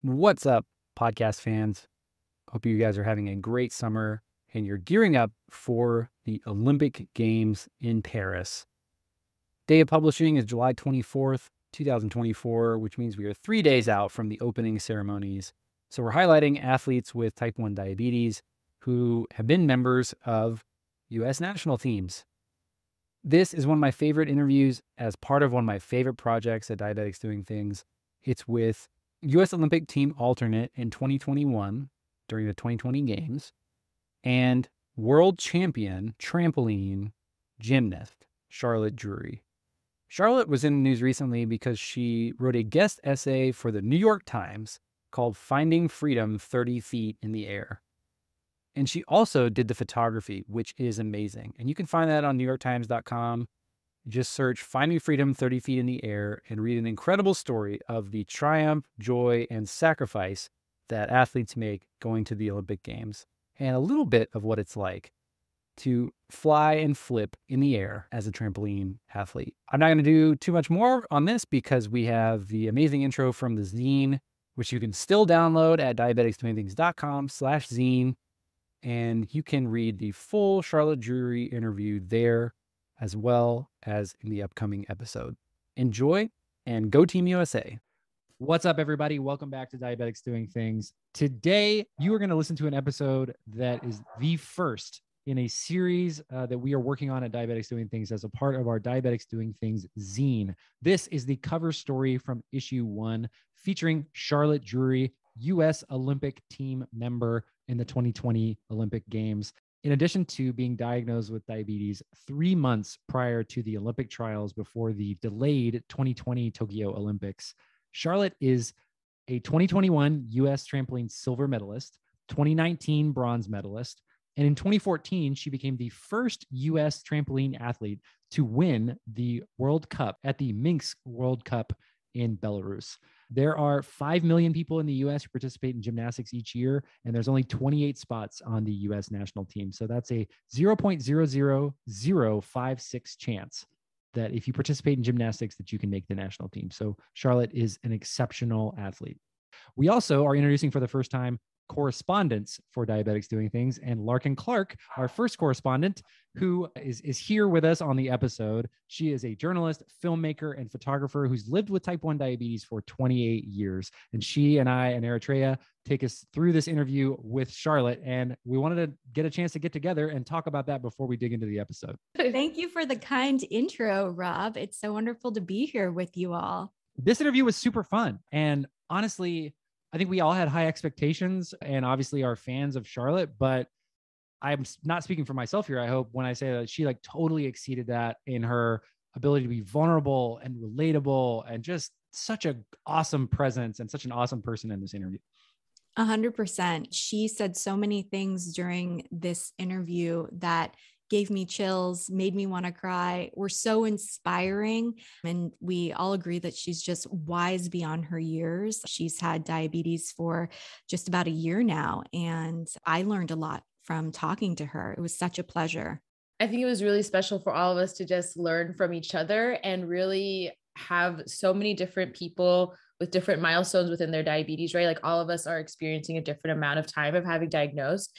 What's up, podcast fans? Hope you guys are having a great summer and you're gearing up for the Olympic Games in Paris. Day of publishing is July 24th, 2024, which means we are 3 days out from the opening ceremonies. So we're highlighting athletes with type 1 diabetes who have been members of U.S. national teams. This is one of my favorite interviews as part of one of my favorite projects at Diabetics Doing Things. It's with U.S. Olympic team alternate in 2021 during the 2020 Games and world champion trampoline gymnast Charlotte Drury. Charlotte was in the news recently because she wrote a guest essay for the New York Times called Finding Freedom 30 Feet in the Air. And she also did the photography, which is amazing. And you can find that on NewYorkTimes.com. Just search Finding Freedom 30 Feet in the Air and read an incredible story of the triumph, joy, and sacrifice that athletes make going to the Olympic Games, and a little bit of what it's like to fly and flip in the air as a trampoline athlete. I'm not going to do too much more on this because we have the amazing intro from the zine, which you can still download at diabeticsdoingthings.com/zine. And you can read the full Charlotte Drury interview there, as well as in the upcoming episode. Enjoy and go Team USA. What's up, everybody? Welcome back to Diabetics Doing Things. Today, you are going to listen to an episode that is the first in a series that we are working on at Diabetics Doing Things as a part of our Diabetics Doing Things zine. This is the cover story from issue 1 featuring Charlotte Drury, U.S. Olympic team member in the 2020 Olympic Games. In addition to being diagnosed with diabetes 3 months prior to the Olympic trials before the delayed 2020 Tokyo Olympics, Charlotte is a 2021 U.S. trampoline silver medalist, 2019 bronze medalist, and in 2014, she became the first U.S. trampoline athlete to win the World Cup at the Minsk World Cup in Belarus. There are 5 million people in the U.S. who participate in gymnastics each year, and there's only 28 spots on the U.S. national team. So that's a 0.00056 chance that if you participate in gymnastics that you can make the national team. So Charlotte is an exceptional athlete. We also are introducing for the first time correspondents for Diabetics Doing Things, and Larkin Clark, our first correspondent, who is here with us on the episode. She is a journalist, filmmaker, and photographer who's lived with type 1 diabetes for 28 years. And she and I and Eritrea take us through this interview with Charlotte, and we wanted to get a chance to get together and talk about that before we dig into the episode. Thank you for the kind intro, Rob. It's so wonderful to be here with you all. This interview was super fun, and honestly, I think we all had high expectations and obviously are fans of Charlotte, but I'm not speaking for myself here, I hope, when I say that she totally exceeded that in her ability to be vulnerable and relatable and just such an awesome presence and such an awesome person in this interview. 100%. She said so many things during this interview that gave me chills, made me want to cry, were so inspiring. And we all agree that she's just wise beyond her years. She's had diabetes for just about a year now. And I learned a lot from talking to her. It was such a pleasure. I think it was really special for all of us to just learn from each other and really have so many different people with different milestones within their diabetes, right? Like all of us are experiencing a different amount of time of having diagnosed.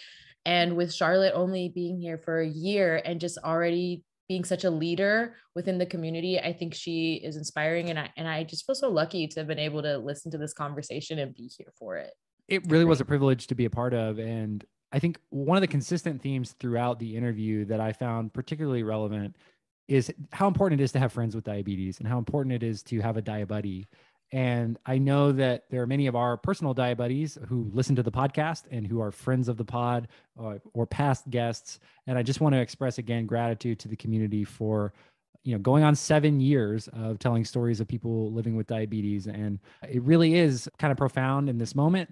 And with Charlotte only being here for a year and just already being such a leader within the community, I think she is inspiring. And I just feel so lucky to have been able to listen to this conversation and be here for it. It really was a privilege to be a part of. And I think one of the consistent themes throughout the interview that I found particularly relevant is how important it is to have friends with diabetes and how important it is to have a diabuddy. And I know that there are many of our personal diabuddies who listen to the podcast and who are friends of the pod or past guests. And I just want to express again gratitude to the community for, going on 7 years of telling stories of people living with diabetes. And it really is kind of profound in this moment.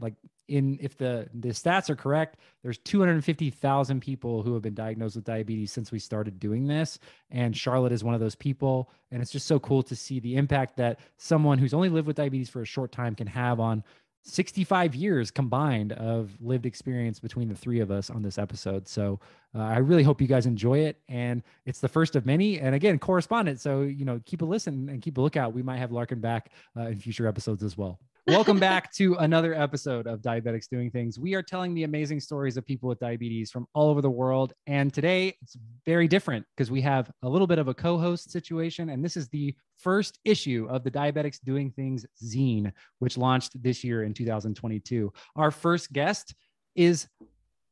If the stats are correct, there's 250,000 people who have been diagnosed with diabetes since we started doing this. And Charlotte is one of those people. And it's just so cool to see the impact that someone who's only lived with diabetes for a short time can have on 65 years combined of lived experience between the three of us on this episode. So I really hope you guys enjoy it. And it's the first of many. And again, correspondent. So, keep a listen and keep a lookout. We might have Larkin back in future episodes as well. Welcome back to another episode of Diabetics Doing Things. We are telling the amazing stories of people with diabetes from all over the world. And today it's very different because we have a little bit of a co-host situation. And this is the first issue of the Diabetics Doing Things zine, which launched this year in 2022. Our first guest is,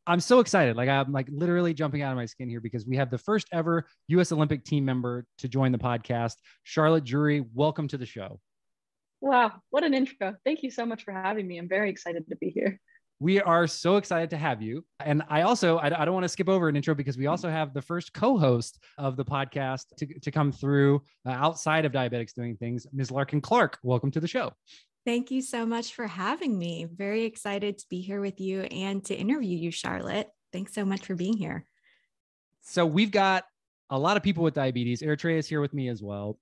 I'm so excited. Like I'm like literally jumping out of my skin here because we have the first ever U.S. Olympic team member to join the podcast, Charlotte Drury. Welcome to the show. Wow, what an intro. Thank you so much for having me. I'm very excited to be here. We are so excited to have you. And I don't want to skip over an intro because we also have the first co-host of the podcast to come through outside of Diabetics Doing Things, Ms. Larkin Clark. Welcome to the show. Thank you so much for having me. Very excited to be here with you and to interview you, Charlotte. Thanks so much for being here. So we've got a lot of people with diabetes. Eritrea is here with me as well.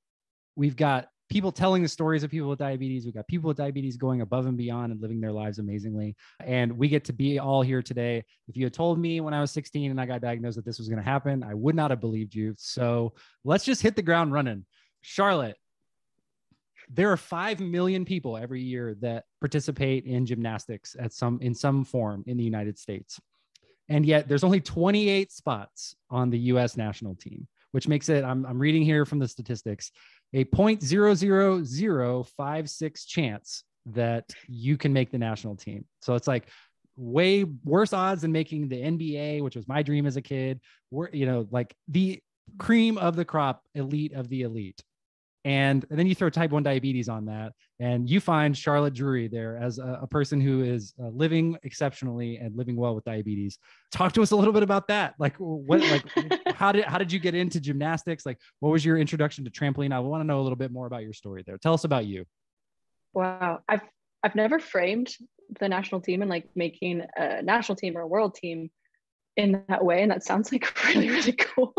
We've got people telling the stories of people with diabetes. We've got people with diabetes going above and beyond and living their lives amazingly. And we get to be all here today. If you had told me when I was 16 and I got diagnosed that this was going to happen, I would not have believed you. So let's just hit the ground running. Charlotte, there are 5 million people every year that participate in gymnastics in some form in the United States. And yet there's only 28 spots on the US national team, which makes it, I'm reading here from the statistics, a 0.00056 chance that you can make the national team. So it's like way worse odds than making the NBA, which was my dream as a kid. We're, like the cream of the crop, elite of the elite. And then you throw type 1 diabetes on that, and you find Charlotte Drury there as a person who is living exceptionally and living well with diabetes. Talk to us a little bit about that. How did you get into gymnastics? Like, what was your introduction to trampoline? I want to know a little bit more about your story there. Tell us about you. Wow, I've never framed the national team and like making a national team or a world team in that way, and that sounds like really, really cool.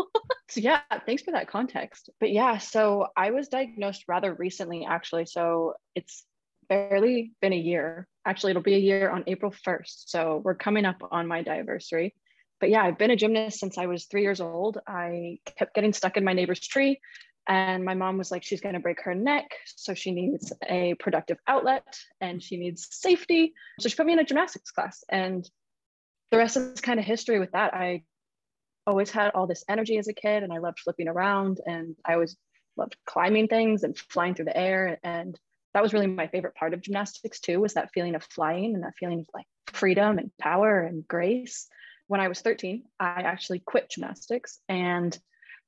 So yeah, thanks for that context. But yeah, so I was diagnosed rather recently, actually. So it's barely been a year. Actually, it'll be a year on April 1st. So we're coming up on my diversity. But yeah, I've been a gymnast since I was 3 years old. I kept getting stuck in my neighbor's tree, and my mom was like, she's going to break her neck. So she needs a productive outlet and she needs safety. So she put me in a gymnastics class, and the rest is kind of history with that. I always had all this energy as a kid, and I loved flipping around, and I always loved climbing things and flying through the air. And that was really my favorite part of gymnastics too, was that feeling of flying and that feeling of like freedom and power and grace. When I was 13, I actually quit gymnastics, and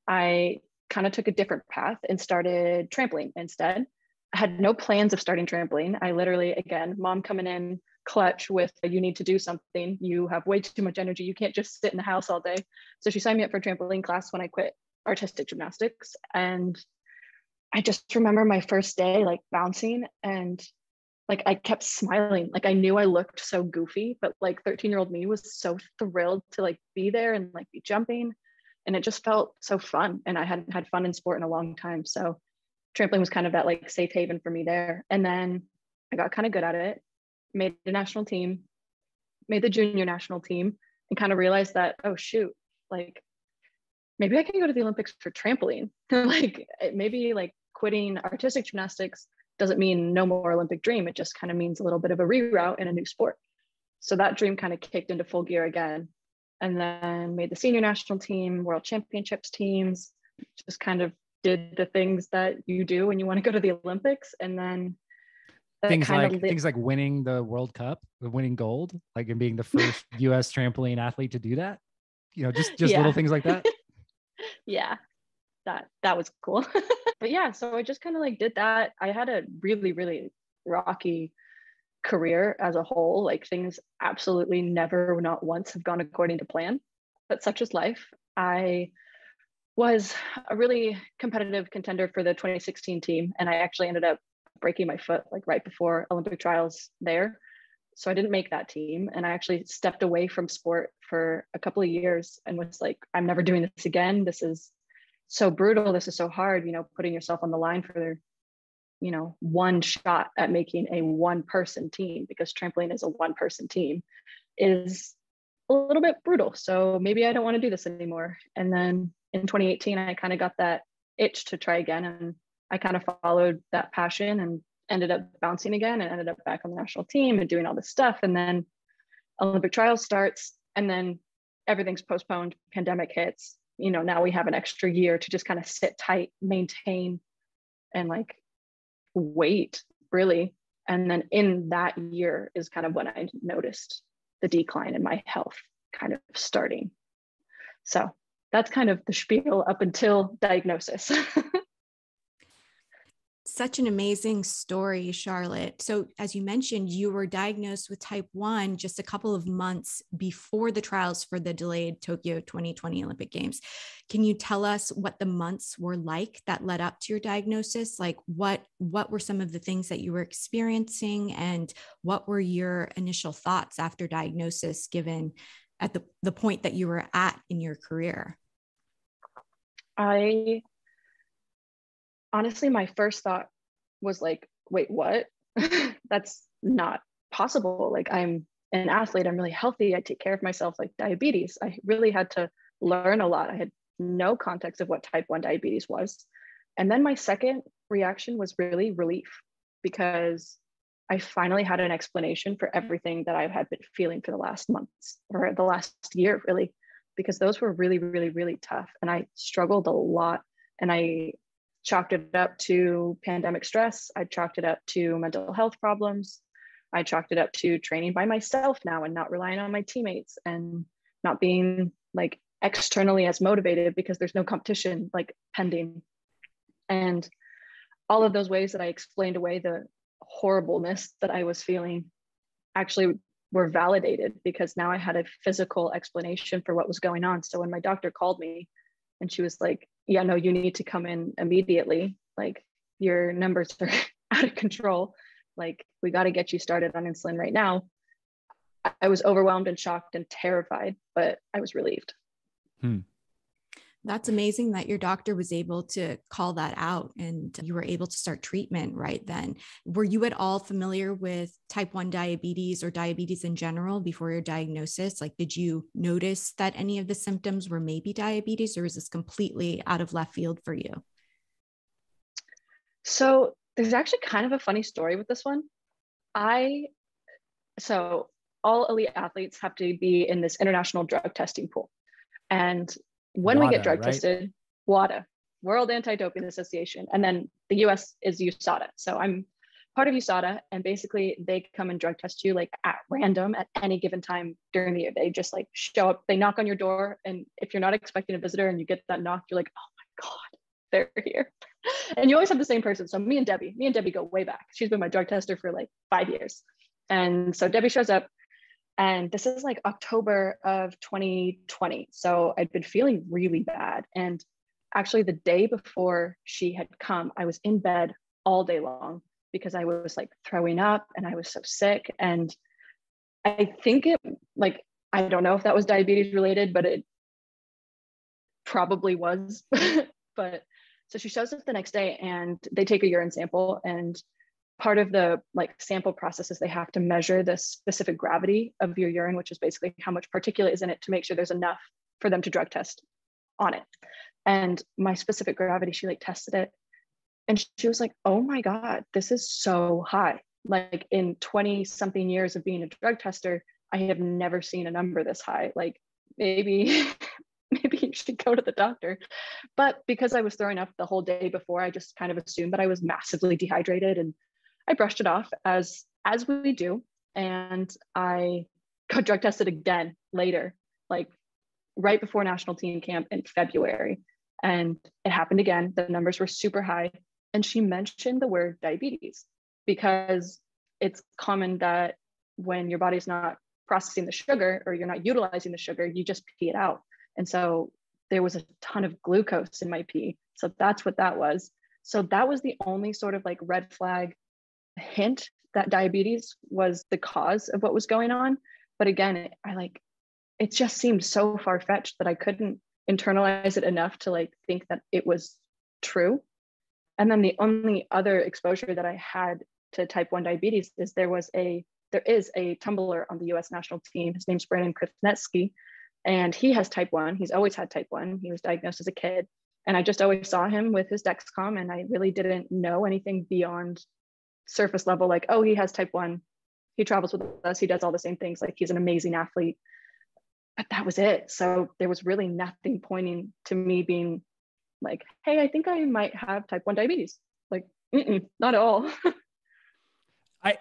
I kind of took a different path and started trampoline instead. I had no plans of starting trampoline. I literally, again, mom coming in clutch with, you need to do something. You have way too much energy. You can't just sit in the house all day. So she signed me up for a trampoline class when I quit artistic gymnastics. And I just remember my first day like bouncing, and like I kept smiling. Like I knew I looked so goofy, but like 13-year-old me was so thrilled to like be there and like be jumping. And it just felt so fun. And I hadn't had fun in sport in a long time. So trampoline was kind of that like safe haven for me there. And then I got kind of good at it, made the national team, made the junior national team, and kind of realized that, oh shoot, like maybe I can go to the Olympics for trampoline. Like maybe like quitting artistic gymnastics doesn't mean no more Olympic dream. It just kind of means a little bit of a reroute in a new sport. So that dream kind of kicked into full gear again. And then made the senior national team, world championships teams, just kind of did the things that you do when you want to go to the Olympics. And then things like winning the World Cup, winning gold, like and being the first US trampoline athlete to do that, just little things like that. Yeah, that was cool. But yeah, so I just kind of like did that. I had a really, really rocky career as a whole. Like things absolutely never, not once, have gone according to plan, but such is life. I was a really competitive contender for the 2016 team, and I actually ended up breaking my foot like right before Olympic trials there. So I didn't make that team, and I actually stepped away from sport for a couple of years and was like, I'm never doing this again. This is so brutal. This is so hard, putting yourself on the line for one shot at making a one-person team, because trampoline is a one-person team, is a little bit brutal. So maybe I don't want to do this anymore. And then in 2018, I kind of got that itch to try again, and I kind of followed that passion and ended up bouncing again and ended up back on the national team and doing all this stuff. And then Olympic trials starts, and then everything's postponed, pandemic hits. You know, now we have an extra year to just kind of sit tight, maintain, and like wait, really. And then in that year is kind of when I noticed the decline in my health kind of starting. So that's kind of the spiel up until diagnosis. Such an amazing story, Charlotte. So as you mentioned, you were diagnosed with type 1 just a couple of months before the trials for the delayed Tokyo 2020 Olympic Games. Can you tell us what the months were like that led up to your diagnosis? Like what were some of the things that you were experiencing, and what were your initial thoughts after diagnosis, given at the point that you were at in your career? Honestly, my first thought was like, wait, what? That's not possible. Like, I'm an athlete, I'm really healthy, I take care of myself. Like, diabetes, I really had to learn a lot. I had no context of what type 1 diabetes was. And then my second reaction was really relief, because I finally had an explanation for everything that I had been feeling for the last months, or the last year, really, because those were really, really, really tough. And I struggled a lot. And I chalked it up to pandemic stress. I chalked it up to mental health problems. I chalked it up to training by myself now and not relying on my teammates, and not being like externally as motivated because there's no competition like pending. And all of those ways that I explained away the horribleness that I was feeling actually were validated, because now I had a physical explanation for what was going on. So when my doctor called me and she was like, yeah, no, you need to come in immediately. Like, your numbers are out of control. Like, we got to get you started on insulin right now. I was overwhelmed and shocked and terrified, but I was relieved. That's amazing that your doctor was able to call that out and you were able to start treatment right then. Were you at all familiar with type 1 diabetes or diabetes in general before your diagnosis? Like, did you notice that any of the symptoms were maybe diabetes, or is this completely out of left field for you? So there's actually kind of a funny story with this one. So all elite athletes have to be in this international drug testing pool. And when we get drug tested, WADA, World Anti-Doping Association, and then the US is USADA. So I'm part of USADA, and basically they come and drug test you like at random at any given time during the year. They just like show up, they knock on your door, and if you're not expecting a visitor and you get that knock, you're like, oh my God, they're here. And you always have the same person. So me and Debbie go way back. She's been my drug tester for like 5 years. And so Debbie shows up, and this is like October of 2020. So I'd been feeling really bad. And actually the day before she had come, I was in bed all day long because I was like throwing up and I was so sick. And I think I don't know if that was diabetes related, but it probably was. But so she shows up the next day and they take a urine sample, and part of the sample process is they have to measure the specific gravity of your urine, which is basically how much particulate is in it to make sure there's enough for them to drug test on it. And my specific gravity, she tested it, and she was like, oh my God, this is so high. Like, in 20 something years of being a drug tester, I have never seen a number this high. Like, maybe you should go to the doctor. But because I was throwing up the whole day before, I just kind of assumed that I was massively dehydrated, and I brushed it off as we do. And I got drug tested again later, like right before national team camp in February. And it happened again. The numbers were super high. And she mentioned the word diabetes, because it's common that when your body's not processing the sugar, or you're not utilizing the sugar, you just pee it out. And so there was a ton of glucose in my pee. So that's what that was. So that was the only sort of red flag hint that diabetes was the cause of what was going on. But again, it just seemed so far-fetched that I couldn't internalize it enough to think that it was true. And then the only other exposure that I had to type 1 diabetes is there is a tumbler on the US national team. His name's Brandon Krasnetsky, and he has type 1. He's always had type 1. He was diagnosed as a kid. And I just always saw him with his Dexcom, and I really didn't know anything beyond surface level, like, oh, he has type 1, he travels with us, he does all the same things, like he's an amazing athlete. But that was it. So there was really nothing pointing to me being like, hey, I think I might have type 1 diabetes. Like, not at all. I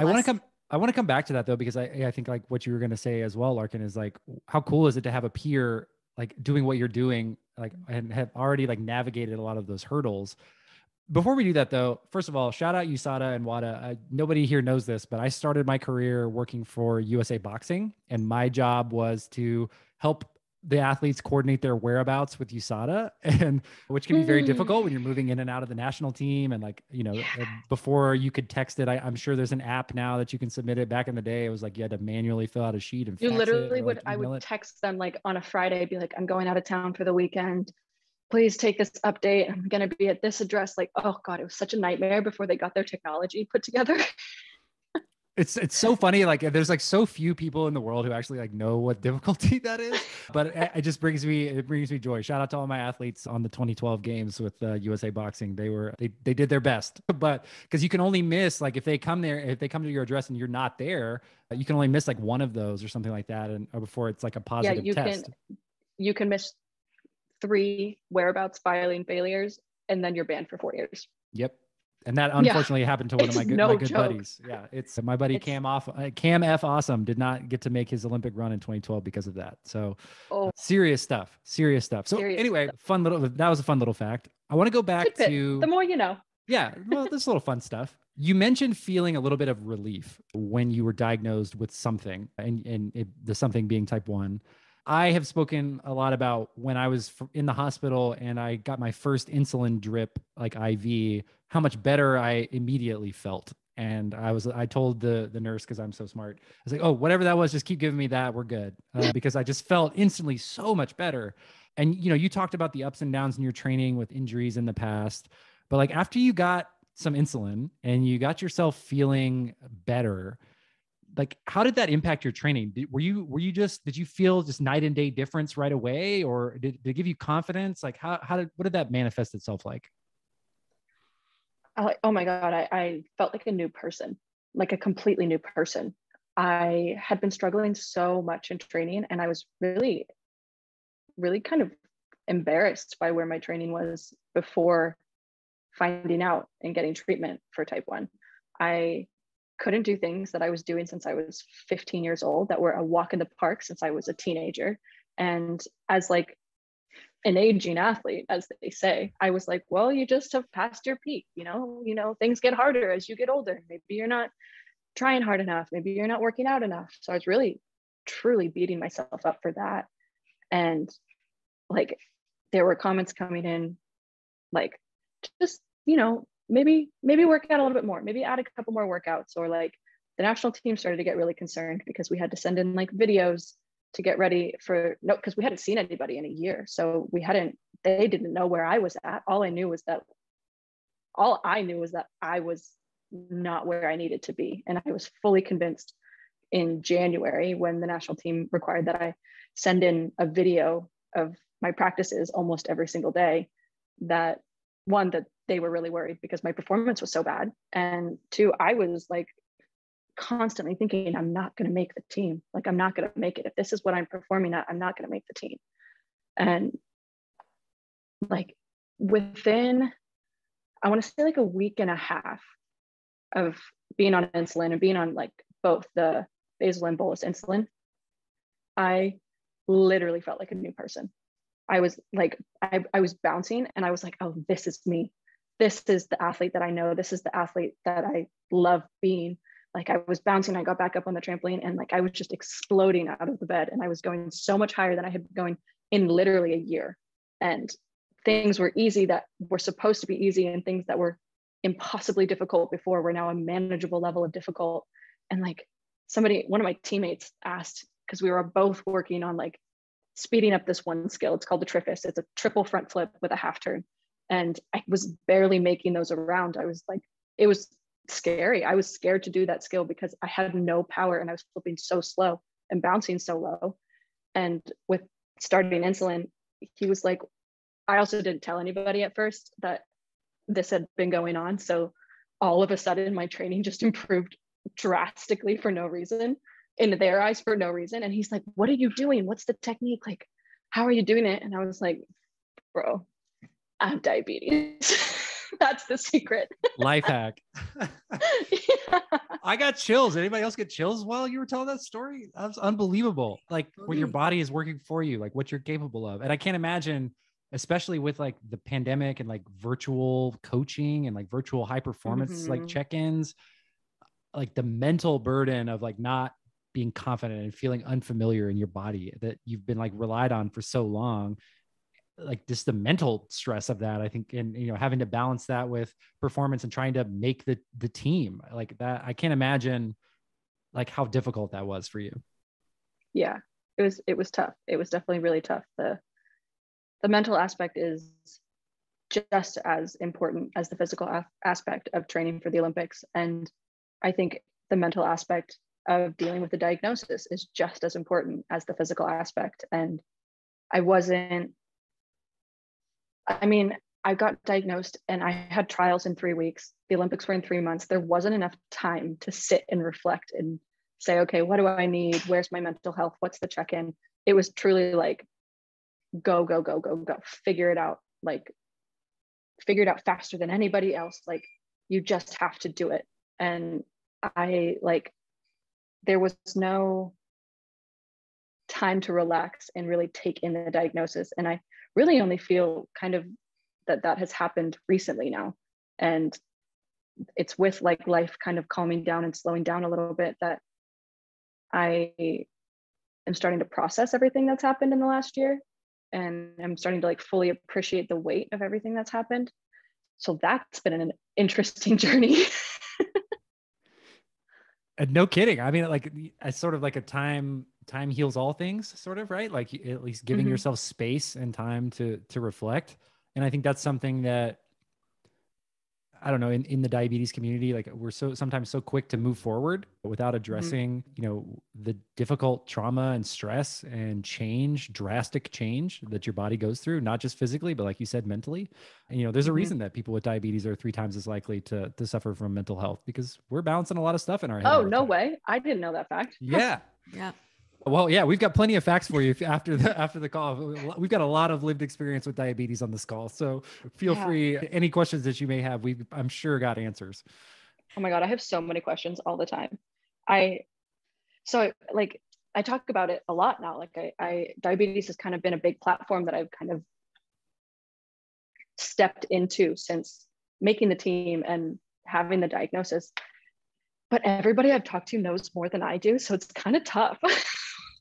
want to come back to that though, because I think like what you were going to say as well, Larkin, is like, how cool is it to have a peer like doing what you're doing, like, and have already like navigated a lot of those hurdles. Before we do that though, first of all, shout out USADA and WADA. Nobody here knows this, but I started my career working for USA Boxing, and my job was to help the athletes coordinate their whereabouts with USADA, and which can be very difficult when you're moving in and out of the national team. And like, you know, before you could text it, I'm sure there's an app now that you can submit it. Back in the day, it was like you had to manually fill out a sheet and you fax literally it, would, like I would it. text them like on a Friday, be like, I'm going out of town for the weekend. Please take this update. I'm going to be at this address. Like, oh God, it was such a nightmare before they got their technology put together. It's so funny. Like there's like so few people in the world who actually like know what difficulty that is, but it just brings me joy. Shout out to all my athletes on the 2012 games with USA Boxing. They did their best, but because you can only miss, like if they come to your address and you're not there, you can only miss like one of those or something like that. And before it's like a positive test. You can miss 3 whereabouts filing failures and then you're banned for 4 years. Yep. And that unfortunately happened to one of my good buddies. Yeah, it's my buddy Cam F. Awesome did not get to make his Olympic run in 2012 because of that. So serious stuff. So anyway, that was a fun little fact. I want to go back to the more you know. Yeah, well, this little fun stuff. You mentioned feeling a little bit of relief when you were diagnosed with something, and the something being type 1. I have spoken a lot about when I was in the hospital and I got my first insulin drip, like IV, how much better I immediately felt. And I told the nurse, because I'm so smart, I was like, oh, whatever that was, just keep giving me that. We're good. Because I just felt instantly so much better. And, you know, you talked about the ups and downs in your training with injuries in the past, but like after you got some insulin and you got yourself feeling better, like how did that impact your training? Did you feel just night and day difference right away, or did it give you confidence? Like what did that manifest itself like? Oh my God, I felt like a new person, like a completely new person. I had been struggling so much in training, and I was really, really kind of embarrassed by where my training was before finding out and getting treatment for type 1. I couldn't do things that I was doing since I was 15 years old that were a walk in the park since I was a teenager. And as like an aging athlete, as they say, I was like, well, you just have passed your peak. You know, things get harder as you get older. Maybe you're not trying hard enough. Maybe you're not working out enough. So I was really, truly beating myself up for that. And like, there were comments coming in, like, just, you know, maybe work out a little bit more, maybe add a couple more workouts, or like the national team started to get really concerned because we had to send in like videos to get ready because we hadn't seen anybody in a year. So they didn't know where I was at. All I knew was that I was not where I needed to be. And I was fully convinced in January, when the national team required that I send in a video of my practices almost every single day, that they were really worried because my performance was so bad. And 2, I was like constantly thinking, I'm not going to make the team. Like, I'm not going to make it. If this is what I'm performing at, I'm not going to make the team. And like within, I want to say like a week and a half of being on insulin and being on like both the basal and bolus insulin, I literally felt like a new person. I was like, I was bouncing and I was like, oh, this is me. This is the athlete that I know. This is the athlete that I love being. Like, I was bouncing, I got back up on the trampoline, and like I was just exploding out of the bed, and I was going so much higher than I had been going in literally a year. And things were easy that were supposed to be easy, and things that were impossibly difficult before were now a manageable level of difficult. And like one of my teammates asked, because we were both working on like speeding up this one skill. It's called the Triffus. It's a triple front flip with a half turn. And I was barely making those around. I was like, it was scary. I was scared to do that skill because I had no power and I was flipping so slow and bouncing so low. And with starting insulin, he was like, I also didn't tell anybody at first that this had been going on. So all of a sudden my training just improved drastically for no reason, in their eyes for no reason. And he's like, what are you doing? What's the technique? Like, how are you doing it? And I was like, bro, I have diabetes. That's the secret. Life hack. Yeah. I got chills. Anybody else get chills while you were telling that story? That was unbelievable. Like what your body is working for you, like what you're capable of. And I can't imagine, especially with like the pandemic and like virtual coaching and like virtual high performance, like check-ins, like the mental burden of like not being confident and feeling unfamiliar in your body that you've been like relied on for so long. Like just the mental stress of that, I think, and, you know, having to balance that with performance and trying to make the team like that. I can't imagine like how difficult that was for you. Yeah, it was tough. It was definitely really tough. The mental aspect is just as important as the physical aspect of training for the Olympics. And I think the mental aspect of dealing with the diagnosis is just as important as the physical aspect. And I got diagnosed and I had trials in 3 weeks. The Olympics were in 3 months. There wasn't enough time to sit and reflect and say, okay, what do I need? Where's my mental health? What's the check-in? It was truly like, go, go, go, go, go, figure it out. Like, figure it out faster than anybody else. Like, you just have to do it. And there was no time to relax and really take in the diagnosis. And I really only feel kind of that has happened recently now. And it's with like life kind of calming down and slowing down a little bit that I am starting to process everything that's happened in the last year. And I'm starting to like fully appreciate the weight of everything that's happened. So that's been an interesting journey. And no kidding. I mean, like it's sort of like a time heals all things sort of, right? Like at least giving yourself space and time to reflect. And I think that's something that, I don't know, in the diabetes community, like we're sometimes so quick to move forward without addressing, you know, the difficult trauma and stress and drastic change that your body goes through, not just physically, but like you said, mentally. And, you know, there's a reason that people with diabetes are 3 times as likely to suffer from mental health, because we're balancing a lot of stuff in our head. Oh, no way. I didn't know that fact. Yeah. Yeah. Well, yeah, we've got plenty of facts for you after the call. We've got a lot of lived experience with diabetes on this call. So feel free, any questions that you may have, I'm sure got answers. Oh my God, I have so many questions all the time. I talk about it a lot now. Like diabetes has kind of been a big platform that I've kind of stepped into since making the team and having the diagnosis. But everybody I've talked to knows more than I do. So it's kind of tough.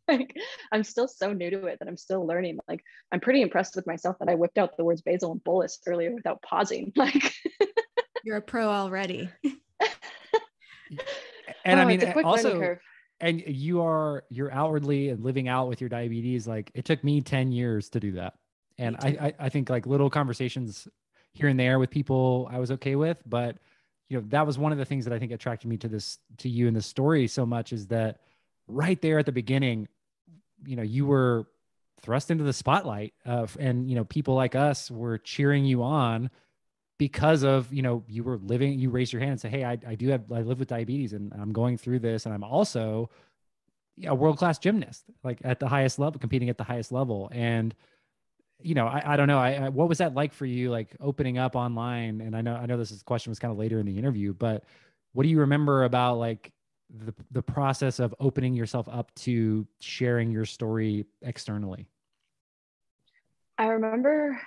Like, I'm still so new to it that I'm still learning. Like, I'm pretty impressed with myself that I whipped out the words basal and bolus earlier without pausing. Like, you're a pro already. And I mean, it's a quick learning curve. And you're outwardly and living out with your diabetes. Like, it took me 10 years to do that. And I think like little conversations here and there with people I was okay with, but you know, that was one of the things that I think attracted me to you in the story so much, is that right there at the beginning, you know, you were thrust into the spotlight and, you know, people like us were cheering you on because of, you know, you raised your hand and say, hey, I live with diabetes and I'm going through this. And I'm also a world-class gymnast, like at the highest level, competing at the highest level. And, you know, I don't know. What was that like for you, like opening up online? And I know this question was kind of later in the interview, but what do you remember about like the process of opening yourself up to sharing your story externally? I remember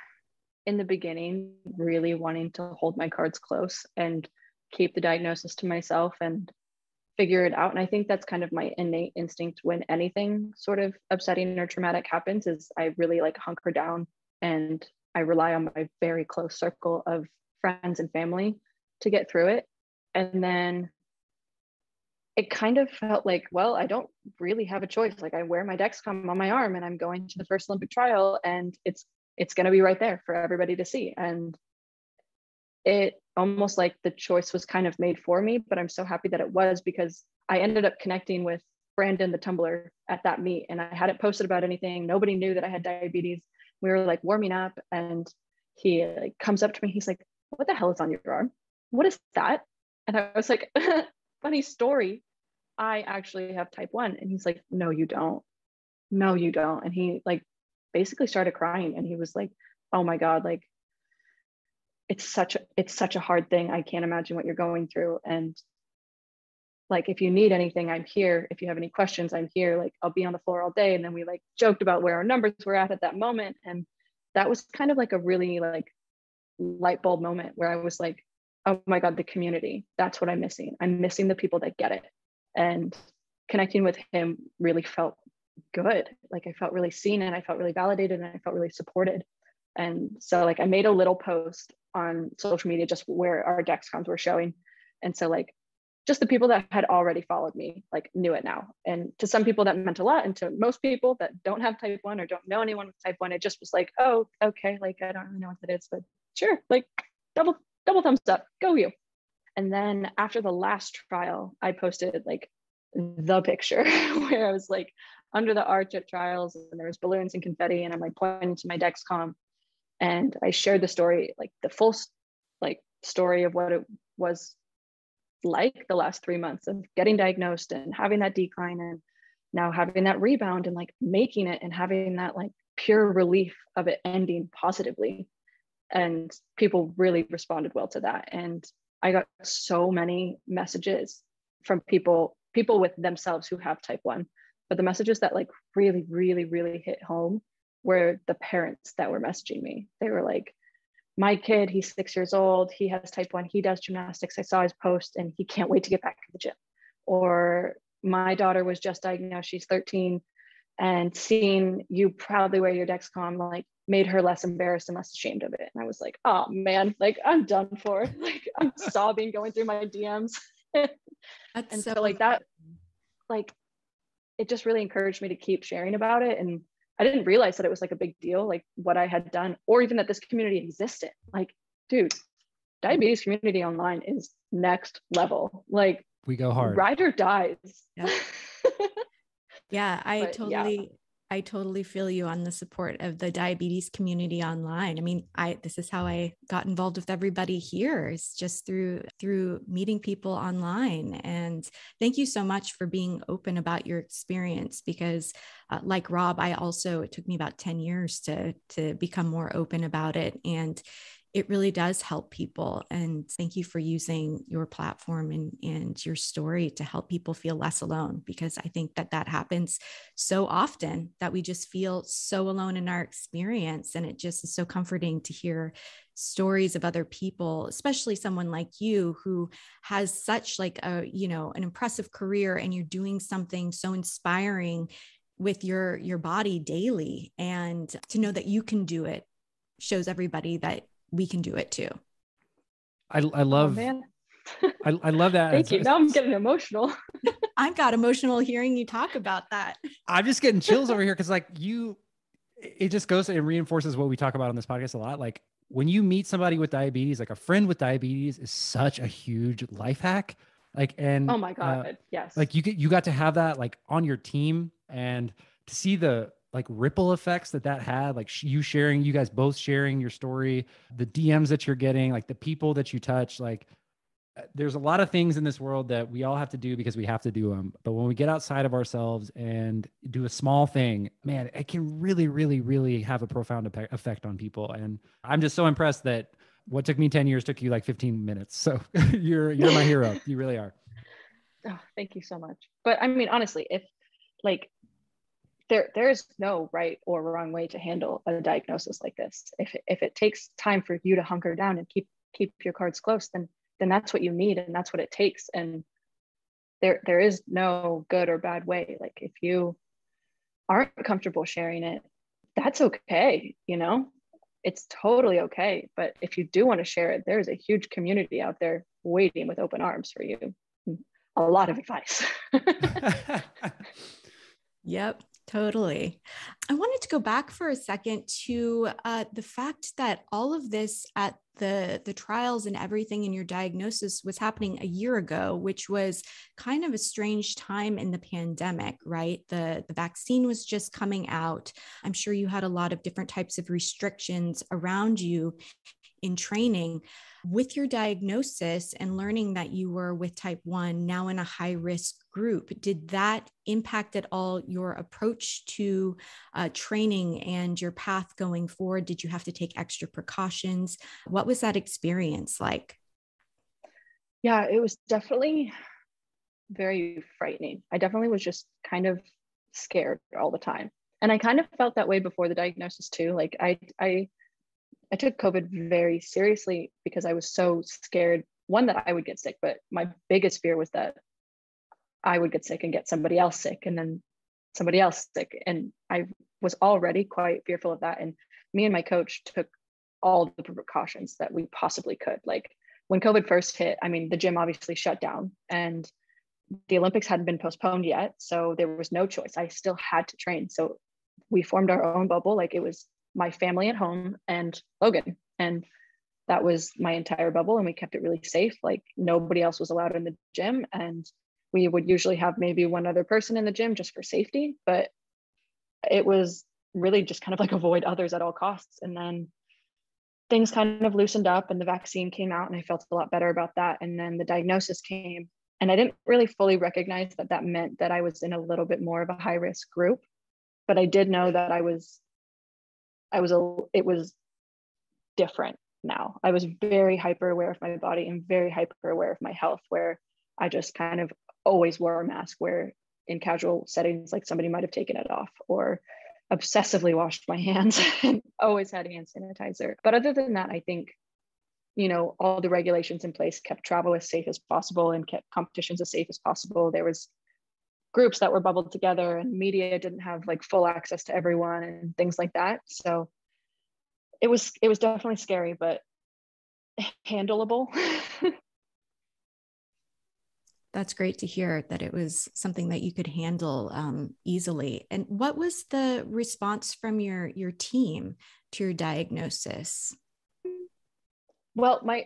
in the beginning really wanting to hold my cards close and keep the diagnosis to myself and figure it out. And I think that's kind of my innate instinct when anything sort of upsetting or traumatic happens, is I really like hunker down and I rely on my very close circle of friends and family to get through it. And then it kind of felt like, well, I don't really have a choice. Like, I wear my Dexcom on my arm and I'm going to the first Olympic trial, and it's going to be right there for everybody to see. And it almost like the choice was kind of made for me, but I'm so happy that it was, because I ended up connecting with Brandon, the tumbler, at that meet, and I hadn't posted about anything. Nobody knew that I had diabetes. We were like warming up, and he like comes up to me. He's like, what the hell is on your arm? What is that? And I was like, funny story, I actually have type 1. And he's like, no, you don't. No, you don't. And he like basically started crying, and he was like, oh my God, like it's such a hard thing. I can't imagine what you're going through. And like, if you need anything, I'm here. If you have any questions, I'm here. Like, I'll be on the floor all day. And then we like joked about where our numbers were at that moment. And that was kind of like a really like light bulb moment where I was like, oh my God, the community, that's what I'm missing. I'm missing the people that get it. And connecting with him really felt good. Like I felt really seen, and I felt really validated, and I felt really supported. And so like I made a little post on social media just where our Dexcoms were showing. And so like just the people that had already followed me like knew it now. And to some people that meant a lot, and to most people that don't have type 1 or don't know anyone with type 1, it just was like, oh, okay, like I don't really know what that is, but sure, like double thumbs up, go you. And then after the last trial, I posted like the picture where I was like under the arch at trials, and there was balloons and confetti, and I'm like pointing to my Dexcom, and I shared the story, like the full like story of what it was like the last 3 months of getting diagnosed and having that decline, and now having that rebound, and like making it and having that like pure relief of it ending positively. And people really responded well to that. And I got so many messages from people with themselves who have type 1, but the messages that like really hit home were the parents that were messaging me. They were like, my kid, he's 6 years old, he has type 1, he does gymnastics, I saw his post and he can't wait to get back to the gym. Or my daughter was just diagnosed, she's 13, and seeing you proudly wear your Dexcom like made her less embarrassed and less ashamed of it. And I was like, oh man, like I'm done for. Like I'm sobbing going through my DMs. And so like that, like it just really encouraged me to keep sharing about it. And I didn't realize that it was like a big deal, like what I had done, or even that this community existed. Like, dude, diabetes community online is next level. Like we go hard. Ride or dies. Yep. Yeah, I totally feel you on the support of the diabetes community online. I mean, this is how I got involved with everybody here, is just through meeting people online. And thank you so much for being open about your experience, because like Rob, it took me about 10 years to become more open about it. And it really does help people. And thank you for using your platform and your story to help people feel less alone, because I think that happens so often, that we just feel so alone in our experience. And it just is so comforting to hear stories of other people, especially someone like you who has such like an impressive career, and you're doing something so inspiring with your body daily. And to know that you can do it shows everybody that we can do it too. I love, man. I love that. Thank you. Now I'm getting emotional. I got emotional hearing you talk about that. I'm just getting chills over here. Cause like it just goes and reinforces what we talk about on this podcast a lot. Like when you meet somebody with diabetes, like a friend with diabetes is such a huge life hack. Like, and oh my God, yes. Like you got to have that like on your team, and to see the like ripple effects that had, like you guys both sharing your story, the DMs that you're getting, like the people that you touch, like there's a lot of things in this world that we all have to do because we have to do them. But when we get outside of ourselves and do a small thing, man, it can really, really, really have a profound effect on people. And I'm just so impressed that what took me 10 years took you like 15 minutes. So you're my hero. You really are. Oh, thank you so much. But I mean, honestly, if like, there is no right or wrong way to handle a diagnosis like this. If it takes time for you to hunker down and keep your cards close, then that's what you need, and that's what it takes. And there is no good or bad way. Like if you aren't comfortable sharing it, that's okay. It's totally okay. But if you do want to share it, there's a huge community out there waiting with open arms for you. A lot of advice. Yep. Totally. I wanted to go back for a second to the fact that all of this at the trials and everything in your diagnosis was happening a year ago, which was kind of a strange time in the pandemic, right? The vaccine was just coming out. I'm sure you had a lot of different types of restrictions around you in training. With your diagnosis and learning that you were with type 1, now in a high risk group, did that impact at all your approach to training and your path going forward? Did you have to take extra precautions? What was that experience like? Yeah, it was definitely very frightening. I definitely was just kind of scared all the time. And I kind of felt that way before the diagnosis too. Like I took COVID very seriously because I was so scared, one, that I would get sick, but my biggest fear was that I would get sick and get somebody else sick and then somebody else sick. And I was already quite fearful of that. And me and my coach took all the precautions that we possibly could. Like when COVID first hit, I mean, the gym obviously shut down and the Olympics hadn't been postponed yet. So there was no choice. I still had to train. So we formed our own bubble. Like it was my family at home and Logan. And that was my entire bubble. And we kept it really safe. Like nobody else was allowed in the gym. And we would usually have maybe one other person in the gym just for safety. But it was really just kind of like avoid others at all costs. And then things kind of loosened up and the vaccine came out and I felt a lot better about that. And then the diagnosis came and I didn't really fully recognize that that meant that I was in a little bit more of a high risk group. But I did know that it was different now. I was very hyper aware of my body and very hyper aware of my health, where I just kind of always wore a mask, where in casual settings, like somebody might have taken it off, or obsessively washed my hands and always had hand sanitizer. But other than that, I think, you know, all the regulations in place kept travel as safe as possible and kept competitions as safe as possible. There was groups that were bubbled together and media didn't have like full access to everyone and things like that. So it was definitely scary, but handleable. That's great to hear that it was something that you could handle easily. And what was the response from your team to your diagnosis? Well, my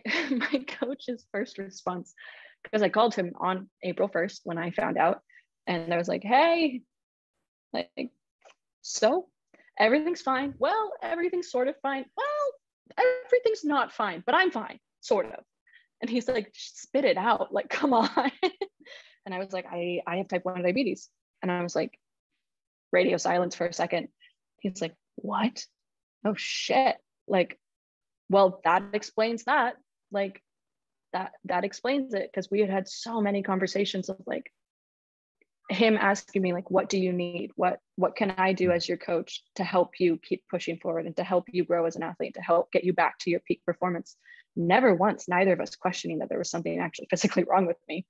coach's first response, because I called him on April 1st when I found out, and I was like, hey, like, so everything's fine. Well, everything's sort of fine. Well, everything's not fine, but I'm fine, sort of. And he's like, spit it out, like, come on. And I was like, I have type 1 diabetes. And I was like, radio silence for a second. He's like, what? Oh shit. Like, well, that explains that. Like, that explains it. Because we had so many conversations of like him asking me, like, what do you need? What can I do as your coach to help you keep pushing forward and to help you grow as an athlete, to help get you back to your peak performance? Never once, neither of us questioning that there was something actually physically wrong with me.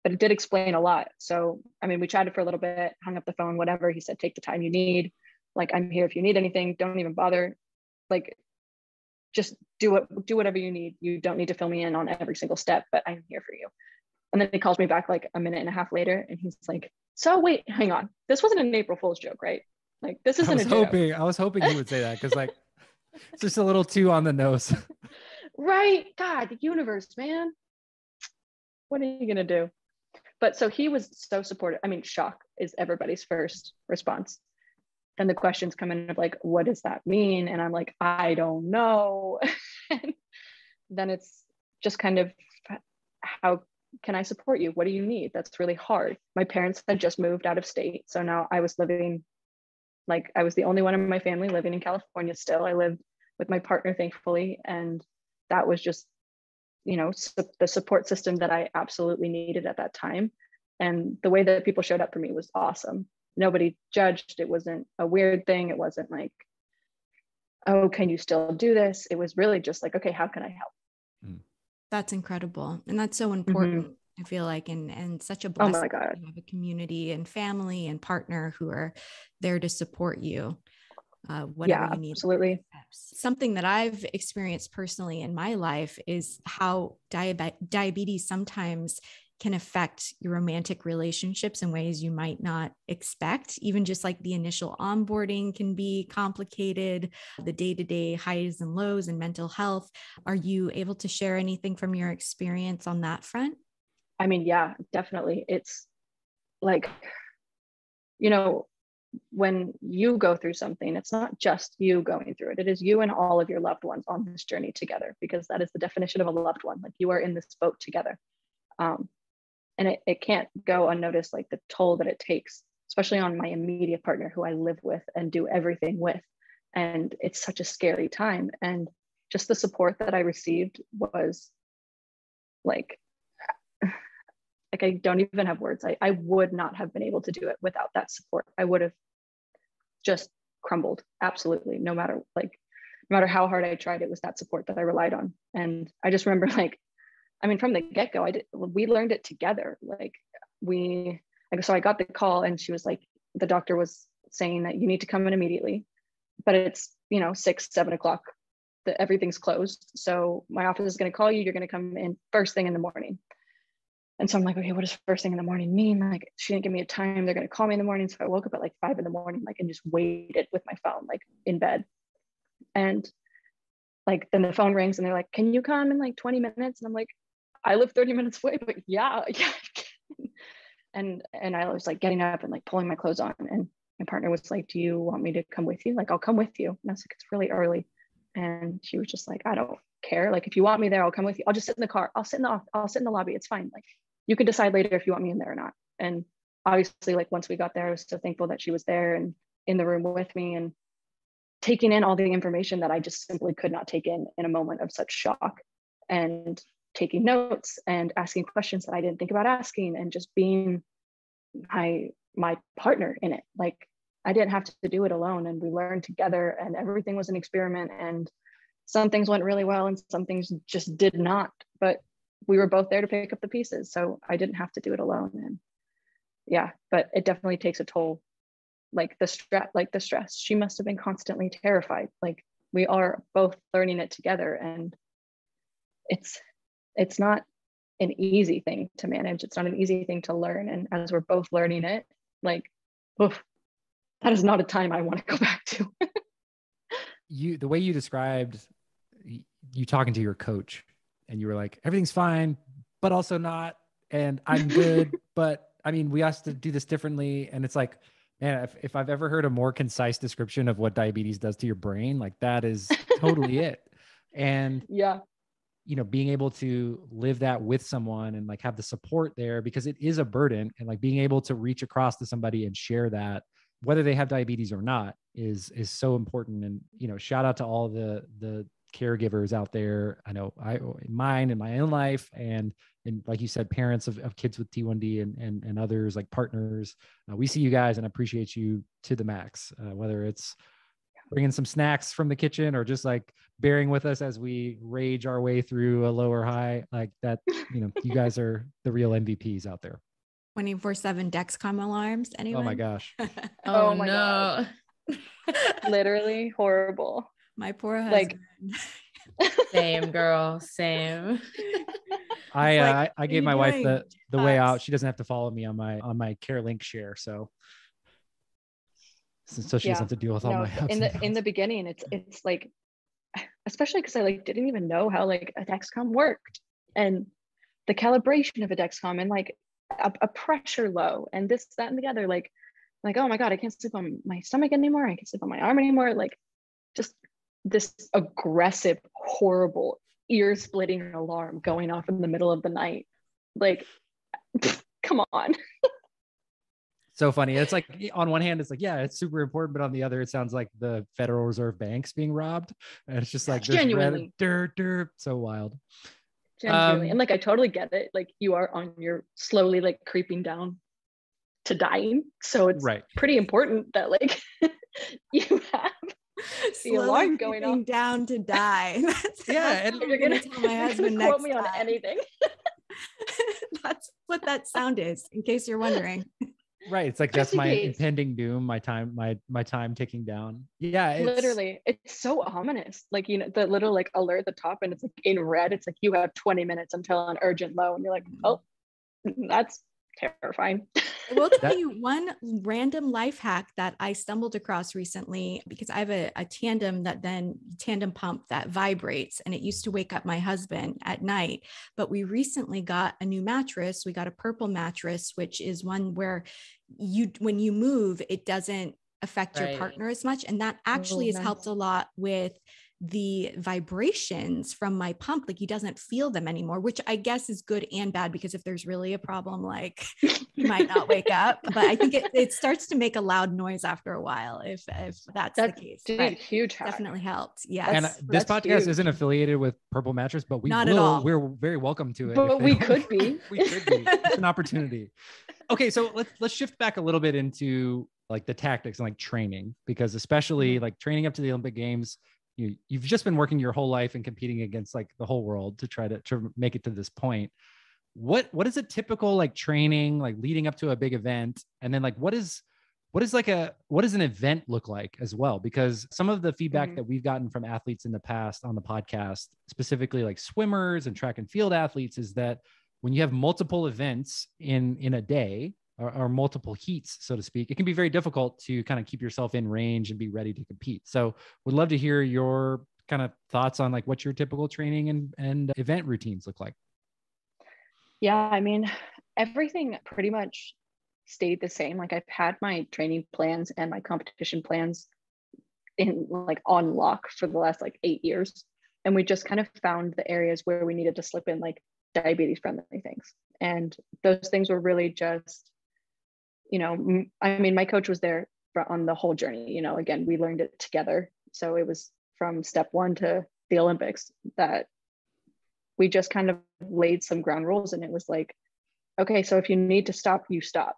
But it did explain a lot. So, I mean, we chatted for a little bit, hung up the phone, whatever. He said, take the time you need. Like, I'm here if you need anything. Don't even bother. Like, just do whatever you need. You don't need to fill me in on every single step, but I'm here for you. And then he calls me back like a minute and a half later, and he's like, so wait, hang on. This wasn't an April Fool's joke, right? Like, this isn't a joke. I was hoping he would say that, because like, it's just a little too on the nose. Right. God, the universe, man. What are you going to do? But so he was so supportive. I mean, shock is everybody's first response. And the questions come in of like, what does that mean? And I'm like, I don't know. And then it's just kind of, how can I support you? What do you need? That's really hard. My parents had just moved out of state. So now I was living, like, I was the only one in my family living in California still. I lived with my partner, thankfully. And that was just, you know, the support system that I absolutely needed at that time. And the way that people showed up for me was awesome. Nobody judged. It wasn't a weird thing. It wasn't like, oh, can you still do this? It was really just like, okay, how can I help? That's incredible. And that's so important, I feel like, and such a blessing. Oh my God. You have a community and family and partner who are there to support you. Whatever you need. Absolutely. Something that I've experienced personally in my life is how diabetes sometimes can affect your romantic relationships in ways you might not expect. Even just like the initial onboarding can be complicated, the day-to-day highs and lows and mental health. Are you able to share anything from your experience on that front? I mean, yeah, definitely. It's like, you know, when you go through something, it's not just you going through it. It is you and all of your loved ones on this journey together, because that is the definition of a loved one. Like, you are in this boat together. And it can't go unnoticed, like the toll that it takes, especially on my immediate partner who I live with and do everything with. And it's such a scary time. And just the support that I received was like I don't even have words. I would not have been able to do it without that support. I would have just crumbled. Absolutely. No matter how hard I tried, it was that support that I relied on. And I just remember, like, I mean, from the get-go, we learned it together. So I got the call, and she was like, the doctor was saying that you need to come in immediately, but it's, 6, 7 o'clock, everything's closed. So my office is going to call you. You're going to come in first thing in the morning. And so I'm like, okay, what does first thing in the morning mean? Like, she didn't give me a time. They're going to call me in the morning. So I woke up at like 5 in the morning, like, and just waited with my phone, like in bed. And like, then the phone rings and they're like, can you come in like 20 minutes? And I'm like, I live 30 minutes away, but yeah. And I was like getting up and like pulling my clothes on. And my partner was like, do you want me to come with you? Like, I'll come with you. And I was like, it's really early. And she was just like, I don't care. Like, if you want me there, I'll come with you. I'll just sit in the car. I'll sit in the lobby. It's fine. Like, you could decide later if you want me in there or not. And obviously, like, once we got there, I was so thankful that she was there and in the room with me and taking in all the information that I just simply could not take in a moment of such shock, and taking notes and asking questions that I didn't think about asking, and just being my partner in it. Like, I didn't have to do it alone, and we learned together, and everything was an experiment, and some things went really well and some things just did not, but we were both there to pick up the pieces. So I didn't have to do it alone. And yeah, but it definitely takes a toll. Like the stress, she must have been constantly terrified. Like, we are both learning it together, and it's not an easy thing to manage. It's not an easy thing to learn. And as we're both learning it, like, oof, that is not a time I want to go back to. The way you described you talking to your coach, and you were like, everything's fine, but also not, and I'm good, but I mean, we have to do this differently. And it's like, man, if I've ever heard a more concise description of what diabetes does to your brain, like, that is totally it. And yeah, being able to live that with someone and like have the support there, because it is a burden, and like being able to reach across to somebody and share that, whether they have diabetes or not, is so important. And, shout out to all the caregivers out there. I know mine in my own life, and like you said, parents of kids with T1D and others, like partners. We see you guys and appreciate you to the max, whether it's bringing some snacks from the kitchen or just like bearing with us as we rage our way through a lower high, like that. You guys are the real MVPs out there. 24/7 Dexcom alarms. Anyone? Oh my gosh. Oh my God. Literally horrible. My poor husband. Same, girl, same. I gave my wife the way out. She doesn't have to follow me on my CareLink share, so she doesn't have to deal with all my ups in the beginning. It's like, especially because I like didn't even know how like a Dexcom worked, and the calibration of a Dexcom, and like a pressure low, and this, that, and the other. Like, oh my God, I can't sleep on my stomach anymore. I can't sleep on my arm anymore. Like, just this aggressive, horrible, ear-splitting alarm going off in the middle of the night. Like, come on. So funny. It's like, on one hand, it's like, yeah, it's super important, but on the other, it sounds like the Federal Reserve Bank's being robbed, and it's just like genuinely so wild. Genuinely. And like, I totally get it. Like, you are on your slowly like creeping down to dying, so it's pretty important that like you have the alarm going on down to die. And you're gonna tell my husband next quote me on anything. That's what that sound is, in case you're wondering. Right. It's like, that's my impending doom, my time ticking down. Yeah. Literally, it's so ominous. Like, the little like alert at the top, and it's like in red. It's like, you have 20 minutes until an urgent low, and you're like, oh, that's terrifying. I will tell you one random life hack that I stumbled across recently, because I have a tandem pump that vibrates, and it used to wake up my husband at night. But we recently got a new mattress. We got a purple mattress, which is one where when you move, it doesn't affect your Right. partner as much. And that actually has helped a lot with the vibrations from my pump. Like he doesn't feel them anymore, which I guess is good and bad, because if there's really a problem, like you might not wake up. But I think it starts to make a loud noise after a while if that's the case. Dude, but huge hack. definitely helped. Yeah. And this that's podcast huge. isn't affiliated with Purple Mattress, but Not at all. we're very welcome to it. But we could be. We could be. It's an opportunity. Okay, so let's shift back a little bit into like the tactics and like training, because especially like training up to the Olympic Games, you've just been working your whole life and competing against like the whole world to try to make it to this point. What is a typical like training like leading up to a big event, and then like what does an event look like as well? Because some of the feedback that we've gotten from athletes in the past on the podcast, specifically like swimmers and track and field athletes, is that when you have multiple events in a day, or multiple heats, so to speak, it can be very difficult to kind of keep yourself in range and be ready to compete. So would love to hear your kind of thoughts on like what your typical training and event routines look like. Yeah, I mean, everything pretty much stayed the same. Like I've had my training plans and my competition plans in like on lock for the last like 8 years. And we just kind of found the areas where we needed to slip in like diabetes friendly things. And those things were really just, I mean, my coach was there on the whole journey, again, we learned it together. So it was from step one to the Olympics that we just kind of laid some ground rules. And it was like, okay, so if you need to stop, you stop.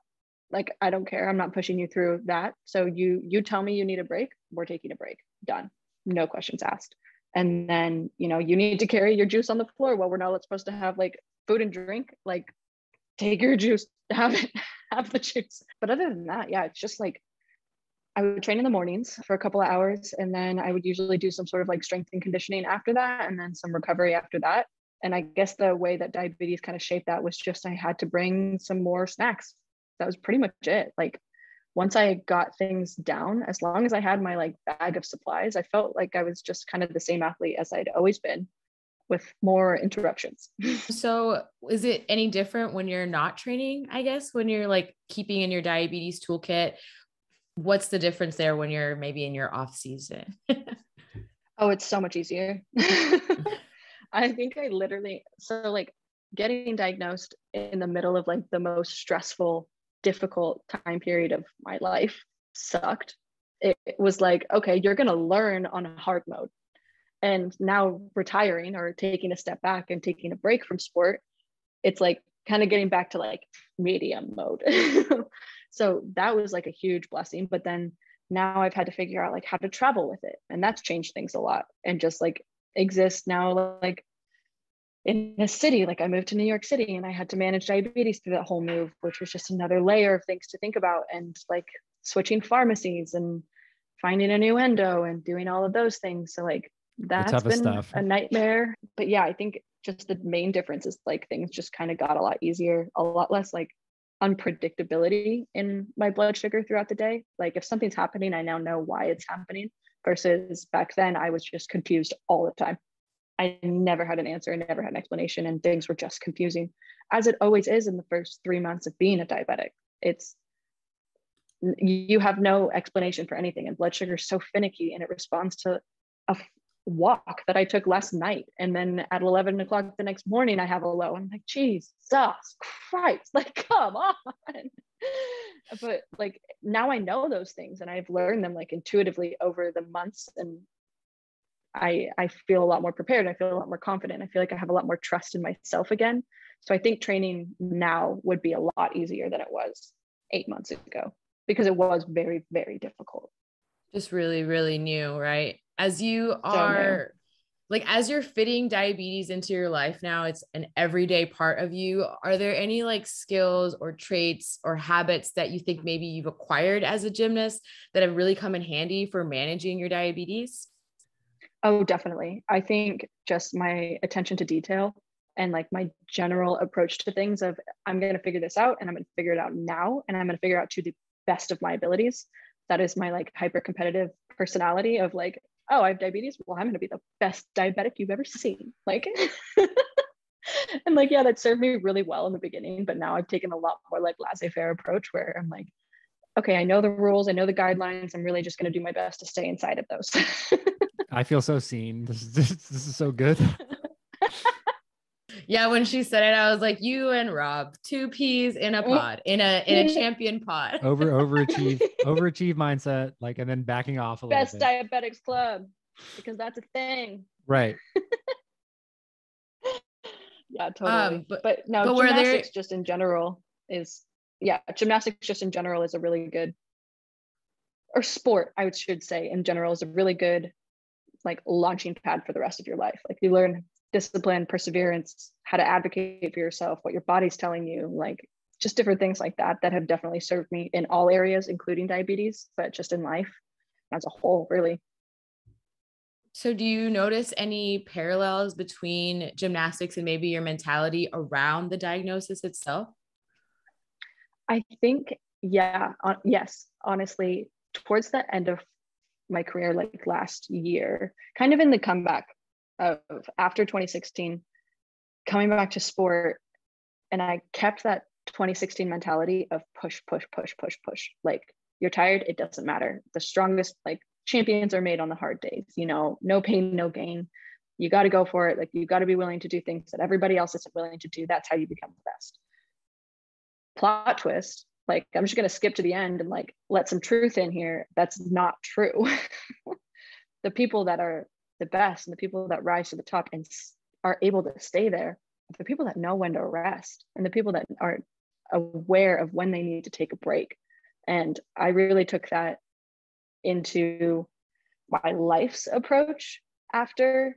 Like, I don't care. I'm not pushing you through that. So you tell me you need a break, we're taking a break. Done. No questions asked. And then, you need to carry your juice on the floor. Well, we're not supposed to have like food and drink, like take your juice, have the juice. But other than that, yeah, it's just like, I would train in the mornings for a couple of hours. And then I would usually do some sort of like strength and conditioning after that. And then some recovery after that. And I guess the way that diabetes kind of shaped that was just, I had to bring some more snacks. That was pretty much it. Like once I got things down, as long as I had my like bag of supplies, I felt like I was just kind of the same athlete as I'd always been, with more interruptions. So is it any different when you're not training, I guess, when you're like keeping in your diabetes toolkit? What's the difference there when you're maybe in your off season? Oh, it's so much easier. I think so like getting diagnosed in the middle of like the most stressful, difficult time period of my life sucked. It was like, okay, you're going to learn on hard mode. And now retiring or taking a step back and taking a break from sport, it's like kind of getting back to like medium mode. So that was like a huge blessing. But then now I've had to figure out like how to travel with it. And that's changed things a lot. And just like exist now like in a city. Like I moved to New York City and I had to manage diabetes through that whole move, which was just another layer of things to think about, and like switching pharmacies and finding a new endo and doing all of those things. So like that's been a nightmare. But yeah, I think just the main difference is like things just kind of got a lot easier, a lot less like unpredictability in my blood sugar throughout the day. Like if something's happening, I now know why it's happening, versus back then I was just confused all the time. I never had an answer. I never had an explanation, and things were just confusing, as it always is in the first 3 months of being a diabetic. You have no explanation for anything, and blood sugar is so finicky, and it responds to a walk that I took last night. And then at 11 o'clock the next morning, I have a low. I'm like, Jesus Christ, like, come on. But like, now I know those things and I've learned them like intuitively over the months. And I feel a lot more prepared. I feel a lot more confident. I feel like I have a lot more trust in myself again. So I think training now would be a lot easier than it was 8 months ago, because it was very, very difficult. Just really, really new, right? As you are like, as you're fitting diabetes into your life now, it's an everyday part of you. Are there any like skills or traits or habits that you think maybe you've acquired as a gymnast that have really come in handy for managing your diabetes? Oh, definitely. I think just my attention to detail and like my general approach to things of, I'm going to figure this out and I'm going to figure it out now. And I'm going to figure it out to the best of my abilities. That is my like hyper competitive personality of like, oh, I have diabetes. Well, I'm going to be the best diabetic you've ever seen. Like, and like, yeah, that served me really well in the beginning, but now I've taken a lot more like laissez-faire approach where I'm like, okay, I know the rules, I know the guidelines. I'm really just going to do my best to stay inside of those. I feel so seen. This is so good. Yeah, when she said it, I was like, you and Rob, two peas in a pod, in a champion pod. Overachieve mindset, like, and then backing off a little Best bit. diabetics club, because that's a thing. Right. Yeah, totally. But no, but gymnastics just in general is, gymnastics just in general is a really good, or sport, I should say, in general is a really good, like, launching pad for the rest of your life. Like, you learn discipline, perseverance, how to advocate for yourself, what your body's telling you, like, just different things like that have definitely served me in all areas, including diabetes, but just in life as a whole, really. So do you notice any parallels between gymnastics and maybe your mentality around the diagnosis itself? I think, yes, honestly, towards the end of my career, like last year, kind of in the comeback of after 2016, coming back to sport, and I kept that 2016 mentality of push. Like, you're tired, it doesn't matter. The strongest, like, champions are made on the hard days, no pain, no gain. You got to go for it. Like, you got to be willing to do things that everybody else isn't willing to do. That's how you become the best. Plot twist, like, I'm just going to skip to the end and, like, let some truth in here. That's not true. The people that are the best and the people that rise to the top and are able to stay there, the people that know when to rest, and the people that are aware of when they need to take a break. And I really took that into my life's approach after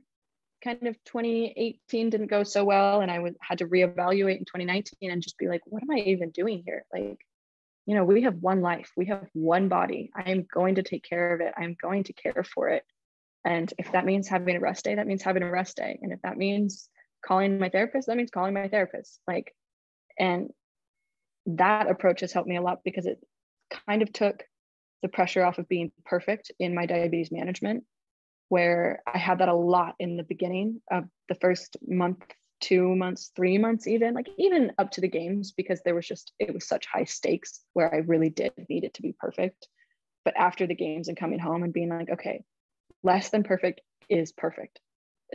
kind of 2018 didn't go so well, and I had to reevaluate in 2019 and just be like, what am I even doing here? Like, we have one life, we have one body. I am going to take care of it. I'm going to care for it. And if that means having a rest day, that means having a rest day. And if that means calling my therapist, that means calling my therapist. Like, and that approach has helped me a lot, because it kind of took the pressure off of being perfect in my diabetes management, where I had that a lot in the beginning of the first month, 2 months, 3 months, even up to the games, because it was such high stakes where I really did need it to be perfect. But after the games and coming home and being like, okay, less than perfect is perfect.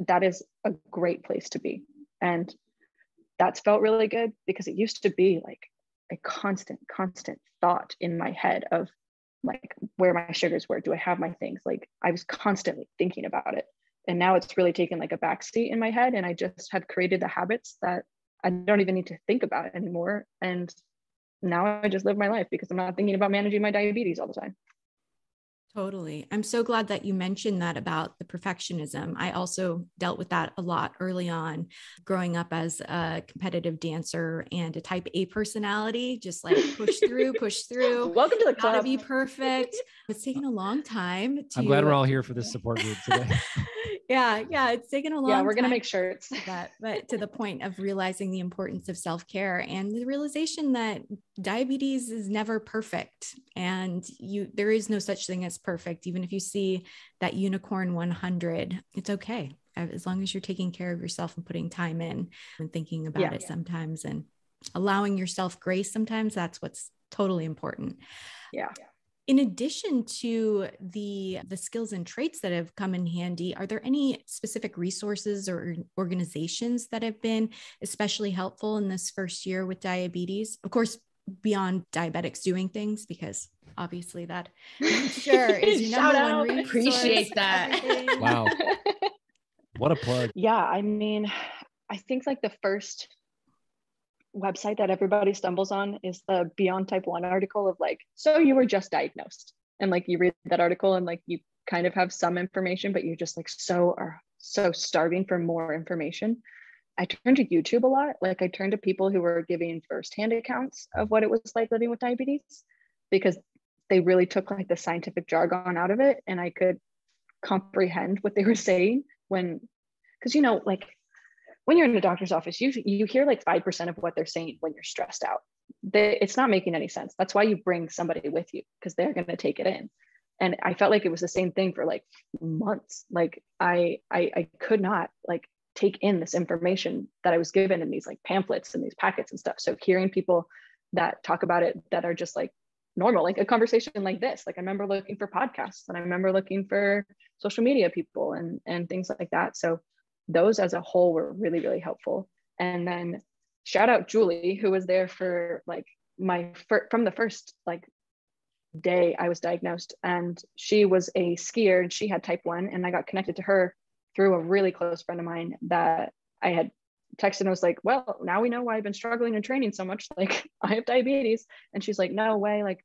That is a great place to be. And that's felt really good, because it used to be like a constant thought in my head of, like, where my sugars were, do I have my things? Like, I was constantly thinking about it. And now it's really taken like a backseat in my head, and I just have created the habits that I don't even need to think about it anymore. And now I just live my life because I'm not thinking about managing my diabetes all the time. Totally. I'm so glad that you mentioned that about the perfectionism. I also dealt with that a lot early on, growing up as a competitive dancer and a type A personality, just like push through. Welcome to the club. Gotta be perfect. It's taken a long time. I'm glad we're all here for this support group today. Yeah. It's taken a long time. Yeah, we're going to make shirts. But to the point of realizing the importance of self-care and the realization that diabetes is never perfect, and there is no such thing as perfect. Even if you see that unicorn 100, it's okay. As long as you're taking care of yourself and putting time in and thinking about it sometimes, and allowing yourself grace sometimes, that's what's totally important. Yeah. In addition to the skills and traits that have come in handy, are there any specific resources or organizations that have been especially helpful in this first year with diabetes? Of course, beyond diabetics doing things, because obviously that, I'm sure, is your number one resource. Appreciate that. Wow. What a plug. Yeah, I mean, I think like the first website that everybody stumbles on is the Beyond Type 1 article of like, so you were just diagnosed. And like, you read that article and like, you kind of have some information, but you're just like so starving for more information. I turned to YouTube a lot. Like, I turned to people who were giving firsthand accounts of what it was like living with diabetes, because they really took like the scientific jargon out of it. And I could comprehend what they were saying because, like, when you're in a doctor's office, you hear like 5% of what they're saying when you're stressed out. It's not making any sense. That's why you bring somebody with you, because they're going to take it in. And I felt like it was the same thing for like months. Like I could not like take in this information that I was given in these like pamphlets and these packets and stuff. So hearing people that talk about it, that are just like normal, like a conversation like this. Like I remember looking for podcasts, and I remember looking for social media people and things like that. So those as a whole were really, really helpful. And then shout out Julie, who was there for like from the first like day I was diagnosed. And she was a skier and she had type 1, and I got connected to her through a really close friend of mine that I had texted and was like, well, now we know why I've been struggling and training so much. Like I have diabetes. And she's like, no way. Like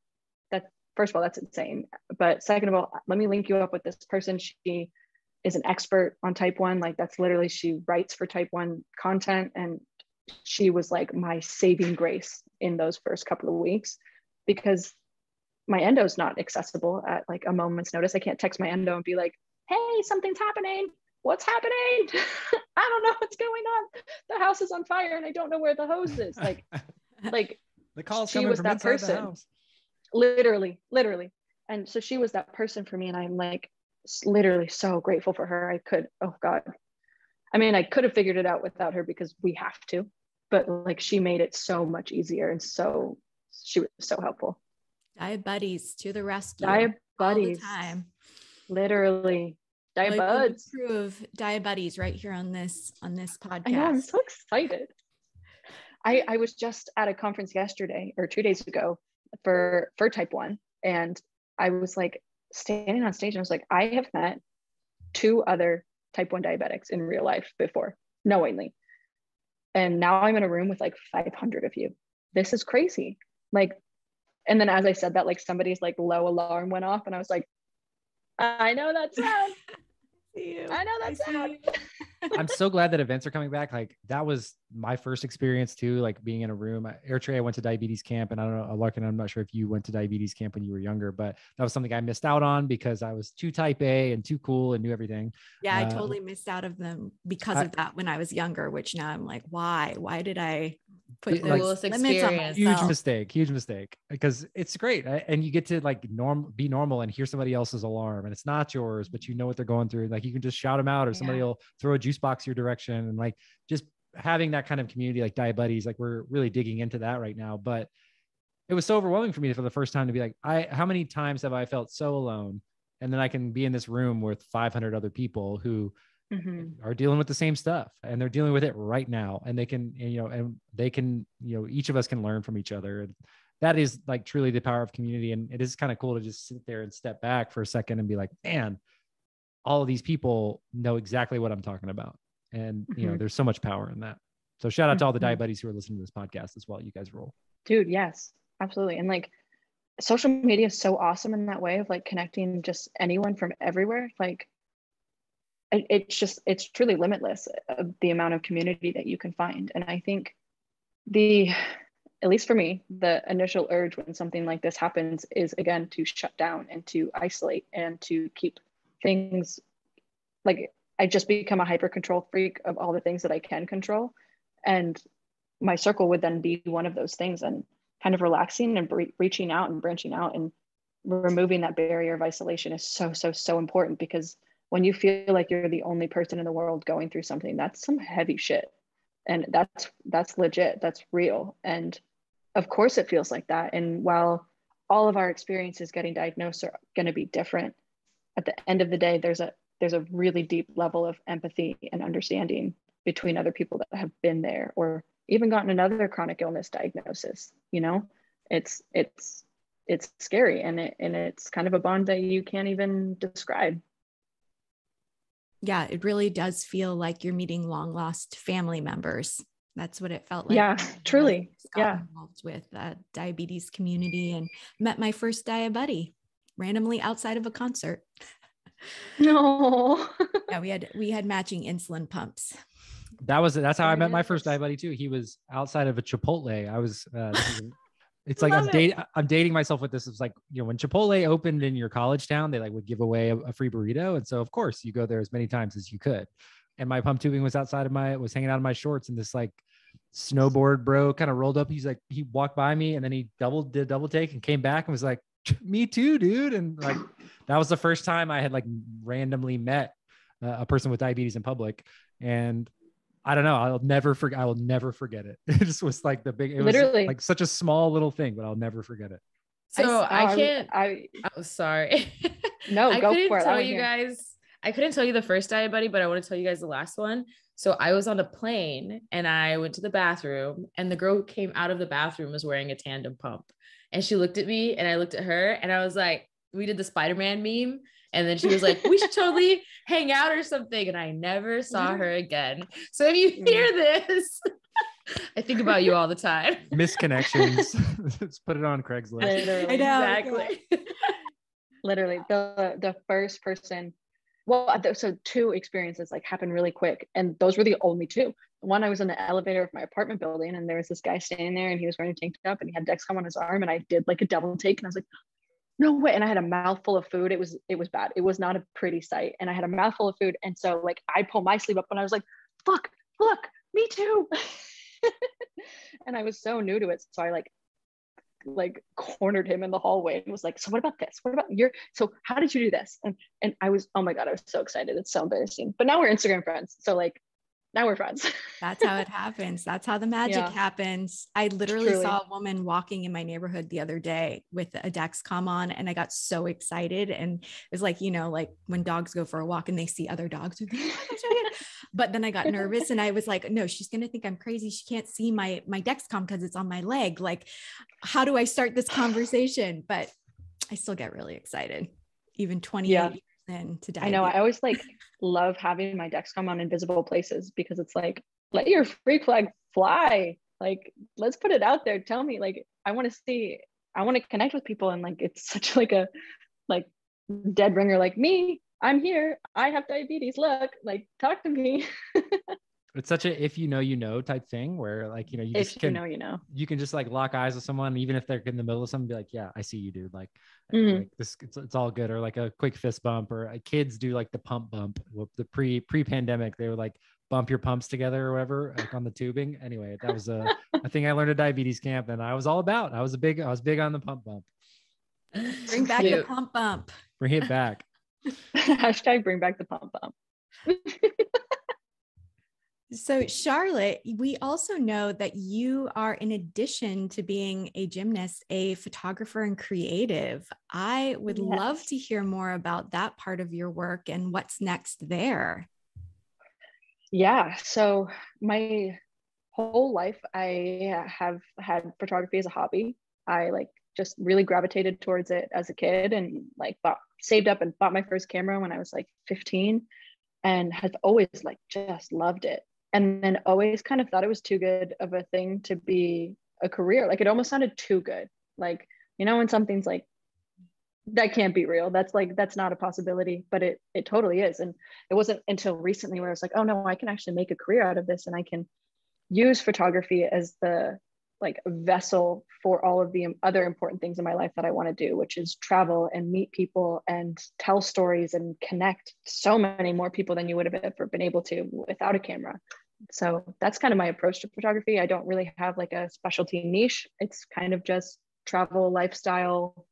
that, first of all, that's insane. But second of all, let me link you up with this person. She is an expert on type 1. Like that's literally, she writes for type 1 content. And she was like my saving grace in those first couple of weeks, because my endo's not accessible at like a moment's notice. I can't text my endo and be like, hey, something's happening. What's happening? I don't know what's going on. The house is on fire and I don't know where the hose is. Like the call's she coming was from that inside person. the house. Literally. And so she was that person for me. And I'm like literally so grateful for her. I could have figured it out without her because we have to, but like she made it so much easier. And so she was so helpful. Diabetes to the rescue. Diabetes. All the time. Literally. Diabetes. Prove diabetes right here on this podcast. I know, I'm so excited. I was just at a conference yesterday or 2 days ago for type 1. And I was like standing on stage and I was like, I have met 2 other type 1 diabetics in real life before, knowingly. And now I'm in a room with like 500 of you. This is crazy. Like, and then as I said that, like somebody's like low alarm went off and I was like, I know that sound. I know that sound. I'm so glad that events are coming back. Like that was my first experience too, like being in a room. Eritrea, I went to diabetes camp, and I don't know, Larkin, I'm not sure if you went to diabetes camp when you were younger, but that was something I missed out on because I was too type A and too cool and knew everything. Yeah, I totally missed out of them because of that when I was younger, which now I'm like, why did I put those limits on myself? Huge mistake, because it's great. And you get to like be normal and hear somebody else's alarm, and it's not yours, but you know what they're going through. Like you can just shout them out, or somebody will throw a juice box your direction, and like just having that kind of community, like diabetes, like we're really digging into that right now. But it was so overwhelming for me for the first time to be like, how many times have I felt so alone? And then I can be in this room with 500 other people who are dealing with the same stuff, and they're dealing with it right now. And they can, each of us can learn from each other. And that is like truly the power of community. And it is kind of cool to just sit there and step back for a second and be like, man, all of these people know exactly what I'm talking about. And, there's so much power in that. So shout out to all the diabetes who are listening to this podcast as well. You guys roll. Dude, yes, absolutely. And like social media is so awesome in that way of like connecting just anyone from everywhere. Like it's truly limitless, the amount of community that you can find. And I think at least for me, the initial urge when something like this happens is again to shut down and to isolate and to keep things like, I just become a hyper control freak of all the things that I can control. And my circle would then be one of those things, and kind of relaxing and reaching out and branching out and removing that barrier of isolation is so important, because when you feel like you're the only person in the world going through something, that's some heavy shit. And that's legit, that's real. And of course it feels like that. And while all of our experiences getting diagnosed are going to be different, at the end of the day, there's a really deep level of empathy and understanding between other people that have been there or even gotten another chronic illness diagnosis. It's scary, and it's kind of a bond that you can't even describe. Yeah, it really does feel like you're meeting long lost family members. That's what it felt like. Yeah, truly. Yeah. Involved with the diabetes community and met my first diabetes randomly outside of a concert. No. Yeah, we had matching insulin pumps. That's how I met my first diabetes too. He was outside of a Chipotle. I was it's like I'm dating myself with this. It's like, when Chipotle opened in your college town, they like would give away a free burrito. And so of course you go there as many times as you could. And my pump tubing was was hanging out of my shorts, and this like snowboard bro kind of rolled up. He's like, he walked by me and then he did a double take and came back and was like, me too, dude. And like, that was the first time I had like randomly met a person with diabetes in public. And I don't know, I will never forget it. It just was like it was like such a small little thing, but I'll never forget it. So I can't, I oh, sorry. no, I go couldn't for it. tell you guys, I couldn't tell you the first diet buddy, but I want to tell you guys the last one. So I was on a plane and I went to the bathroom, and the girl who came out of the bathroom was wearing a tandem pump. And she looked at me and I looked at her, and I was like, we did the Spider-Man meme. And then she was like, we should totally hang out or something. And I never saw her again. So if you hear this, I think about you all the time. Misconnections. Let's put it on Craigslist. literally, I know. Exactly. literally the first person. Well, so two experiences like happened really quick, and those were the only two. One, I was in the elevator of my apartment building, and there was this guy standing there, and he was wearing a tank top, and he had Dexcom on his arm, and I did like a double take, and I was like, no way. And I had a mouthful of food. It was bad. It was not a pretty sight, and I had a mouthful of food, and so like I pulled my sleeve up, and I was like, fuck, look, me too. And I was so new to it, so I like cornered him in the hallway and was like, so what about this? What about so how did you do this? And I was, oh my God, I was so excited. It's so embarrassing. But now we're Instagram friends. So like now we're friends. That's how it happens. That's how the magic happens. I literally saw a woman walking in my neighborhood the other day with a Dexcom on, and I got so excited. And it was like, you know, like when dogs go for a walk and they see other dogs. But then I got nervous and I was like, no, she's going to think I'm crazy. She can't see my Dexcom because it's on my leg. Like, how do I start this conversation? But I still get really excited, even 28 years into diabetes. I know. I always like love having my Dexcom on invisible places, because it's like, let your freak flag fly. Like, let's put it out there. Tell me, like, I want to connect with people. And like, it's such like a like dead ringer, like me, I'm here. I have diabetes. Look, like, talk to me. It's such a if you know you know type thing where like, you know, you can just like lock eyes with someone, even if they're in the middle of something, be like, yeah, I see you, dude. Like, like this, it's all good. Or like a quick fist bump, or kids do like the pump bump. The pre-pandemic, they would like bump your pumps together or whatever, like on the tubing. Anyway, that was a thing I learned at diabetes camp, and I was all about. I was big on the pump bump. Bring back the pump bump. Bring it back. Hashtag bring back the pump bump. So Charlotte, we also know that you are, in addition to being a gymnast, a photographer and creative. I would love to hear more about that part of your work and what's next there. Yeah. So my whole life, I have had photography as a hobby. I like just really gravitated towards it as a kid, and like saved up and bought my first camera when I was like 15, and have always like just loved it. And then always kind of thought it was too good of a thing to be a career. Like, it almost sounded too good. Like, you know, when something's like, that can't be real. That's not a possibility, but it totally is. And it wasn't until recently where I was like, oh no, I can actually make a career out of this, and I can use photography as the like vessel for all of the other important things in my life that I want to do, which is travel and meet people and tell stories and connect so many more people than you would have ever been able to without a camera. So that's kind of my approach to photography. I don't really have like a specialty niche. It's kind of just travel, lifestyle,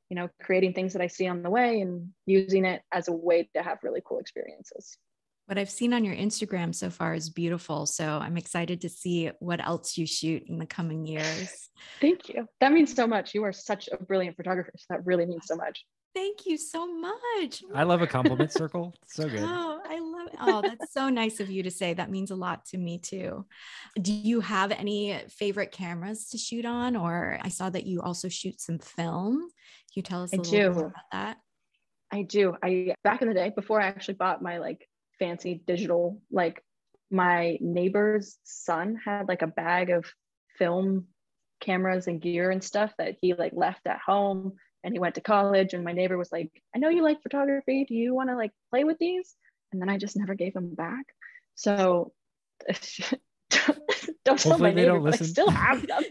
you know, creating things that I see on the way and using it as a way to have really cool experiences. What I've seen on your Instagram so far is beautiful. So I'm excited to see what else you shoot in the coming years. Thank you. That means so much. You are such a brilliant photographer. So that really means so much. Thank you so much. I love a compliment circle. It's so good. Oh, I love it. Oh, that's so nice of you to say. That means a lot to me too. Do you have any favorite cameras to shoot on? Or I saw that you also shoot some film. Can you tell us a little more about that? I do. Back in the day, before I actually bought my like fancy digital, like my neighbor's son had like a bag of film cameras and gear and stuff that he like left at home, and he went to college, and my neighbor was like, I know you like photography, do you want to like play with these? And then I just never gave them back. So don't tell my neighbor, but I still have them.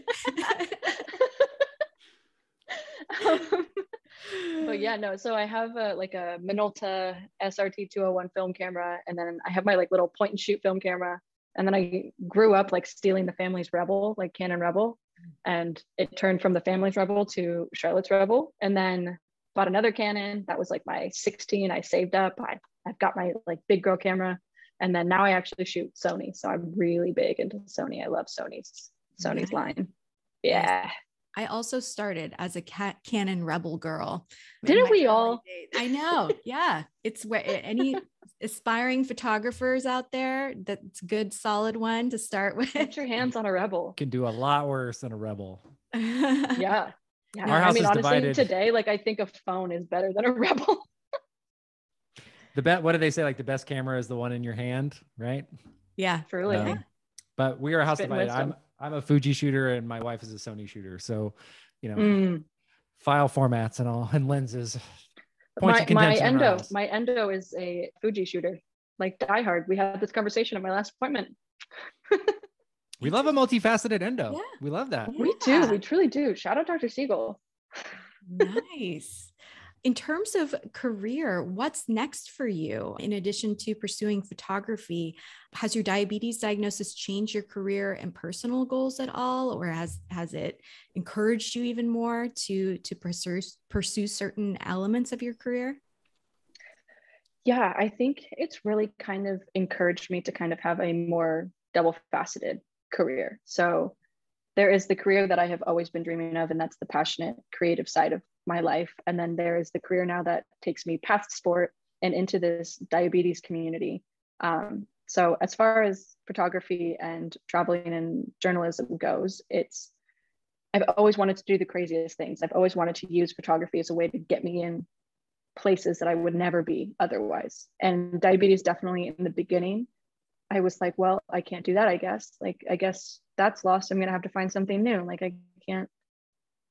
But yeah, no, so I have like a Minolta SRT 201 film camera, and then I have my like little point and shoot film camera, and then I grew up like stealing the family's Rebel, like Canon Rebel, and it turned from the family's Rebel to Charlotte's Rebel, and then bought another Canon that was like my 16. I saved up, I've got my like big girl camera, and then now I actually shoot Sony, so I'm really big into Sony. I love Sony's line. Yeah. I also started as a Canon Rebel girl. Didn't we all? I know. Yeah. It's where any aspiring photographers out there, that's a good solid one to start with. Get your hands on a Rebel. Can do a lot worse than a Rebel. Yeah. Yeah. Our house is honestly, divided. Today, like I think a phone is better than a Rebel. What do they say? Like the best camera is the one in your hand, right? Yeah. Truly. But we are a house Spitting divided. wisdom. I'm a Fuji shooter and my wife is a Sony shooter. So, file formats and all, and lenses. My endo is a Fuji shooter, like diehard. We had this conversation at my last appointment. We love a multifaceted endo. Yeah. We love that. We do. We truly do. Shout out Dr. Siegel. Nice. In terms of career, what's next for you? In addition to pursuing photography, has your diabetes diagnosis changed your career and personal goals at all? Or has it encouraged you even more to pursue certain elements of your career? Yeah, I think it's really kind of encouraged me to kind of have a more double-faceted career. So there is the career that I have always been dreaming of, and that's the passionate, creative side of my life. And then there is the career now that takes me past sport and into this diabetes community. So as far as photography and traveling and journalism goes, I've always wanted to do the craziest things. I've always wanted to use photography as a way to get me in places that I would never be otherwise. And diabetes, definitely in the beginning, I was like, well, I can't do that, I guess. Like, I guess that's lost. I'm going to have to find something new. Like,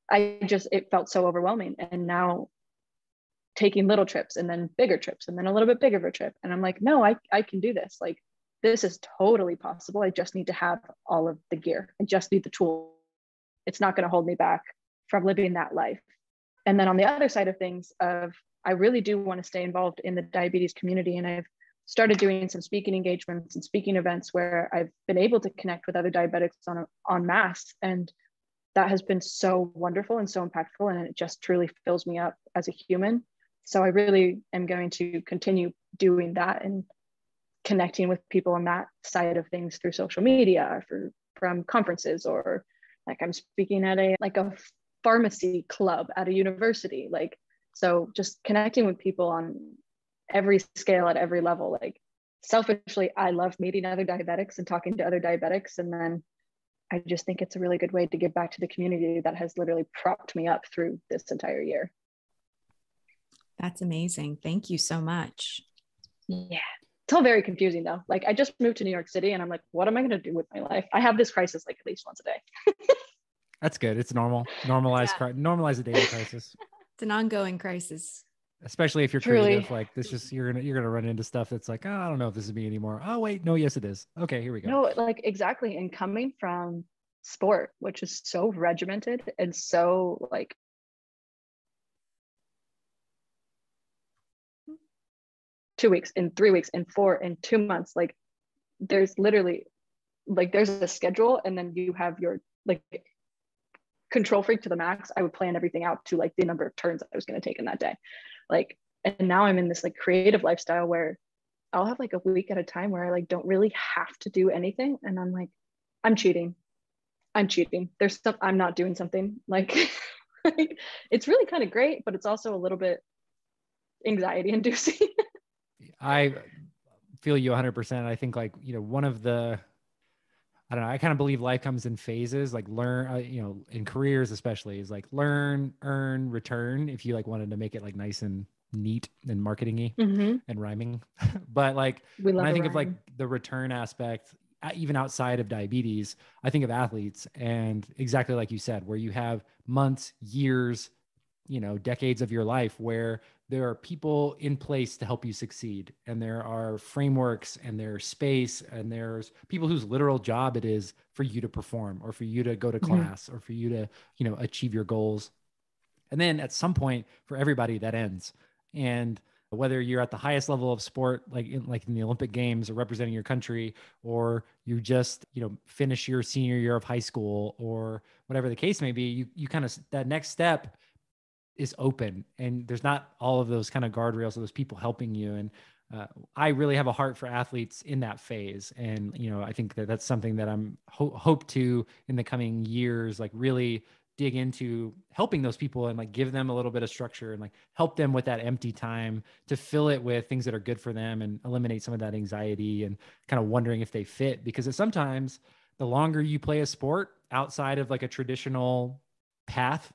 it felt so overwhelming. And now taking little trips and then bigger trips and then a little bit bigger of a trip. And I'm like, no, I can do this. Like, this is totally possible. I just need to have all of the gear. I just need the tool. It's not going to hold me back from living that life. And then on the other side of things, I really do want to stay involved in the diabetes community. And I've started doing some speaking engagements and speaking events where I've been able to connect with other diabetics en masse. And that has been so wonderful and so impactful. And it just truly fills me up as a human. So I really am going to continue doing that and connecting with people on that side of things through social media, from conferences, or like I'm speaking at a pharmacy club at a university. So just connecting with people on every scale at every level. Like, selfishly, I love meeting other diabetics and talking to other diabetics. And then I just think it's a really good way to give back to the community that has literally propped me up through this entire year. That's amazing. Thank you so much. Yeah. It's all very confusing though. Like, I just moved to New York City and I'm like, what am I going to do with my life? I have this crisis like at least once a day. That's good. It's normal. Normalize a daily crisis. It's an ongoing crisis. Especially if you're Truly. creative, like this, just you're gonna run into stuff that's like, oh, I don't know if this is me anymore. Oh wait, no, yes it is. Okay, here we go. No, like exactly. And coming from sport, which is so regimented and so like 2 weeks, in 3 weeks, in 4, in 2 months, like there's literally there's a schedule, and then you have your control freak to the max. I would plan everything out to like the number of turns I was going to take in that day. And now I'm in this creative lifestyle where I'll have a week at a time where I don't really have to do anything. And I'm like, I'm cheating. There's stuff I'm not doing something it's really kind of great, but it's also a little bit anxiety inducing. I feel you 100%. I think one of the, I don't know, I kind of believe life comes in phases, learn, in careers especially, is learn, earn, return, if you wanted to make it nice and neat and marketing-y and rhyming. But when I think of the return aspect, even outside of diabetes, I think of athletes, and exactly like you said, where you have months, years, decades of your life where there are people in place to help you succeed. And there are frameworks and there's space and there's people whose literal job it is for you to perform or for you to go to class or for you to, achieve your goals. And then at some point for everybody that ends. And whether you're at the highest level of sport, like in the Olympic Games or representing your country, or you just, finish your senior year of high school or whatever the case may be, you kind of, that next step is open and there's not all of those kind of guardrails of those people helping you. And I really have a heart for athletes in that phase. And, I think that that's something that I'm hope to in the coming years, really dig into helping those people and like give them a little bit of structure and like help them with that empty time to fill it with things that are good for them and eliminate some of that anxiety and kind of wondering if they fit. Because sometimes the longer you play a sport outside of like a traditional path,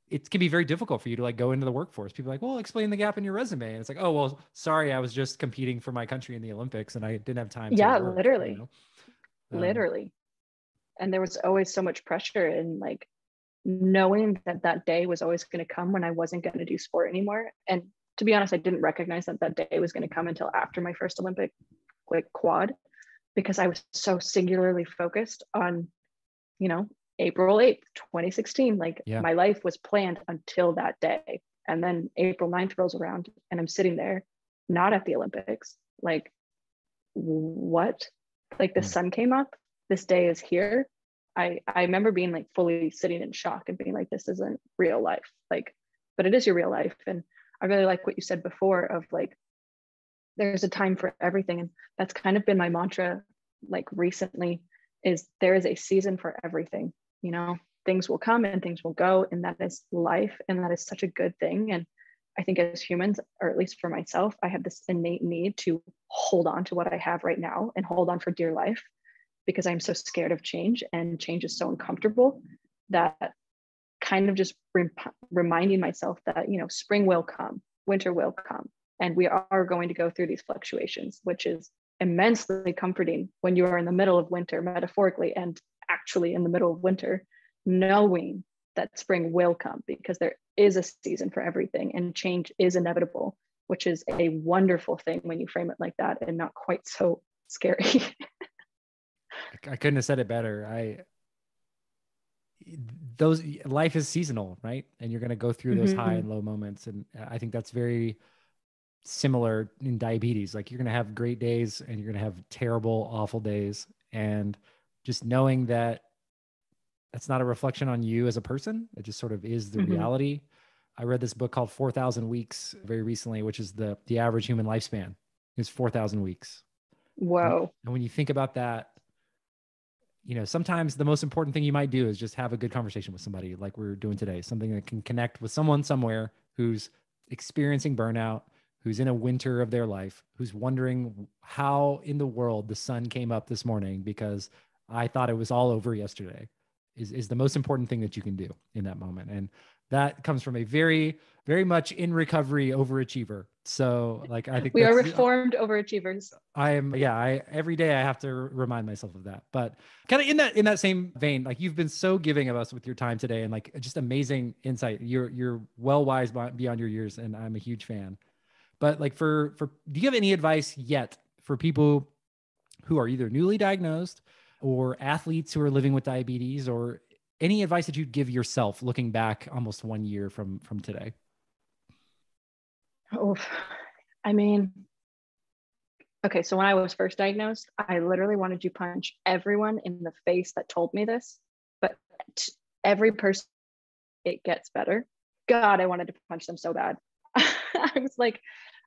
it can be very difficult for you to like go into the workforce. People are like, well, explain the gap in your resume. And it's like, oh, well, sorry, I was just competing for my country in the Olympics and I didn't have time to work, literally. you know? Literally. And there was always so much pressure in like knowing that that day was always going to come when I wasn't going to do sport anymore. And to be honest, I didn't recognize that that day was going to come until after my first Olympic like quad, because I was so singularly focused on, you know, April 8th, 2016. Like my life was planned until that day. And then April 9th rolls around and I'm sitting there, not at the Olympics. Like, what? Like the sun came up, this day is here. I remember being like fully sitting in shock and being like, this isn't real life. Like, but it is your real life. And I really like what you said before of like, there's a time for everything. And that's kind of been my mantra like recently, is there is a season for everything. You know, things will come and things will go, and that is life. And that is such a good thing. And I think as humans, or at least for myself, I have this innate need to hold on to what I have right now and hold on for dear life, because I'm so scared of change, and change is so uncomfortable that kind of just reminding myself that, you know, spring will come, winter will come, and we are going to go through these fluctuations, which is immensely comforting when you are in the middle of winter, metaphorically, and actually in the middle of winter, knowing that spring will come, because there is a season for everything and change is inevitable, which is a wonderful thing when you frame it like that and not quite so scary. I couldn't have said it better. Life is seasonal, right? And you're going to go through those high and low moments. And I think that's very similar in diabetes. Like you're going to have great days and you're going to have terrible, awful days. And just knowing that that's not a reflection on you as a person, it just sort of is the reality. I read this book called 4,000 Weeks very recently, which is the average human lifespan is 4,000 weeks. Whoa. And when you think about that, you know, sometimes the most important thing you might do is just have a good conversation with somebody like we're doing today, something that can connect with someone somewhere who's experiencing burnout, who's in a winter of their life, who's wondering how in the world the sun came up this morning because I thought it was all over yesterday, is the most important thing that you can do in that moment. And that comes from a very, very much in recovery overachiever. So like, I think we are reformed overachievers. Every day I have to remind myself of that. But kind of in that same vein, like you've been so giving of us with your time today and like just amazing insight. You're well wise beyond your years, and I'm a huge fan. But like do you have any advice yet for people who are either newly diagnosed or athletes who are living with diabetes, or any advice that you'd give yourself looking back almost 1 year from today? Oh, I mean, okay, so when I was first diagnosed, I literally wanted to punch everyone in the face that told me this, but every person, it gets better. God, I wanted to punch them so bad. I was like,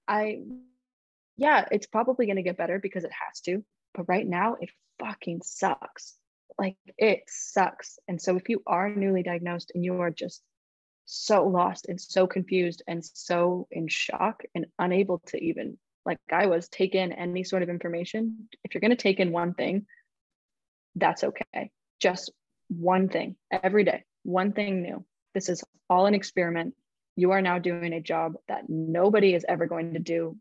it's probably going to get better because it has to, but right now it fucking sucks. Like it sucks. And so if you are newly diagnosed and you are just so lost and so confused and so in shock and unable to even, like I was, take in any sort of information, if you're going to take in one thing, that's okay. Just one thing every day, one thing new. This is all an experiment. You are now doing a job that nobody is ever going to do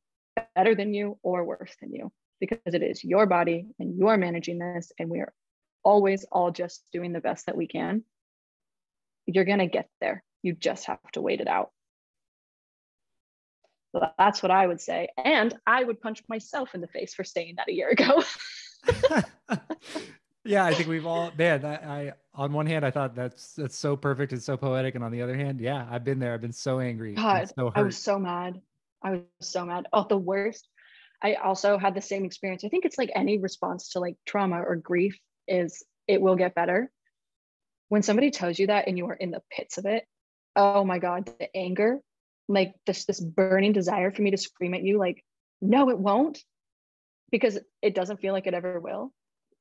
better than you or worse than you, because it is your body and you are managing this, and we are always all just doing the best that we can. You're going to get there. You just have to wait it out. So that's what I would say. And I would punch myself in the face for saying that a year ago. Yeah, I think we've all, man, I on one hand, I thought that's so perfect and so poetic. And on the other hand, yeah, I've been there. I've been so angry. God, so hurt. I was so mad. Oh, the worst. I also had the same experience. I think it's like any response to like trauma or grief is it will get better. When somebody tells you that and you are in the pits of it, oh my God, the anger, like this burning desire for me to scream at you, like, no, it won't, because it doesn't feel like it ever will.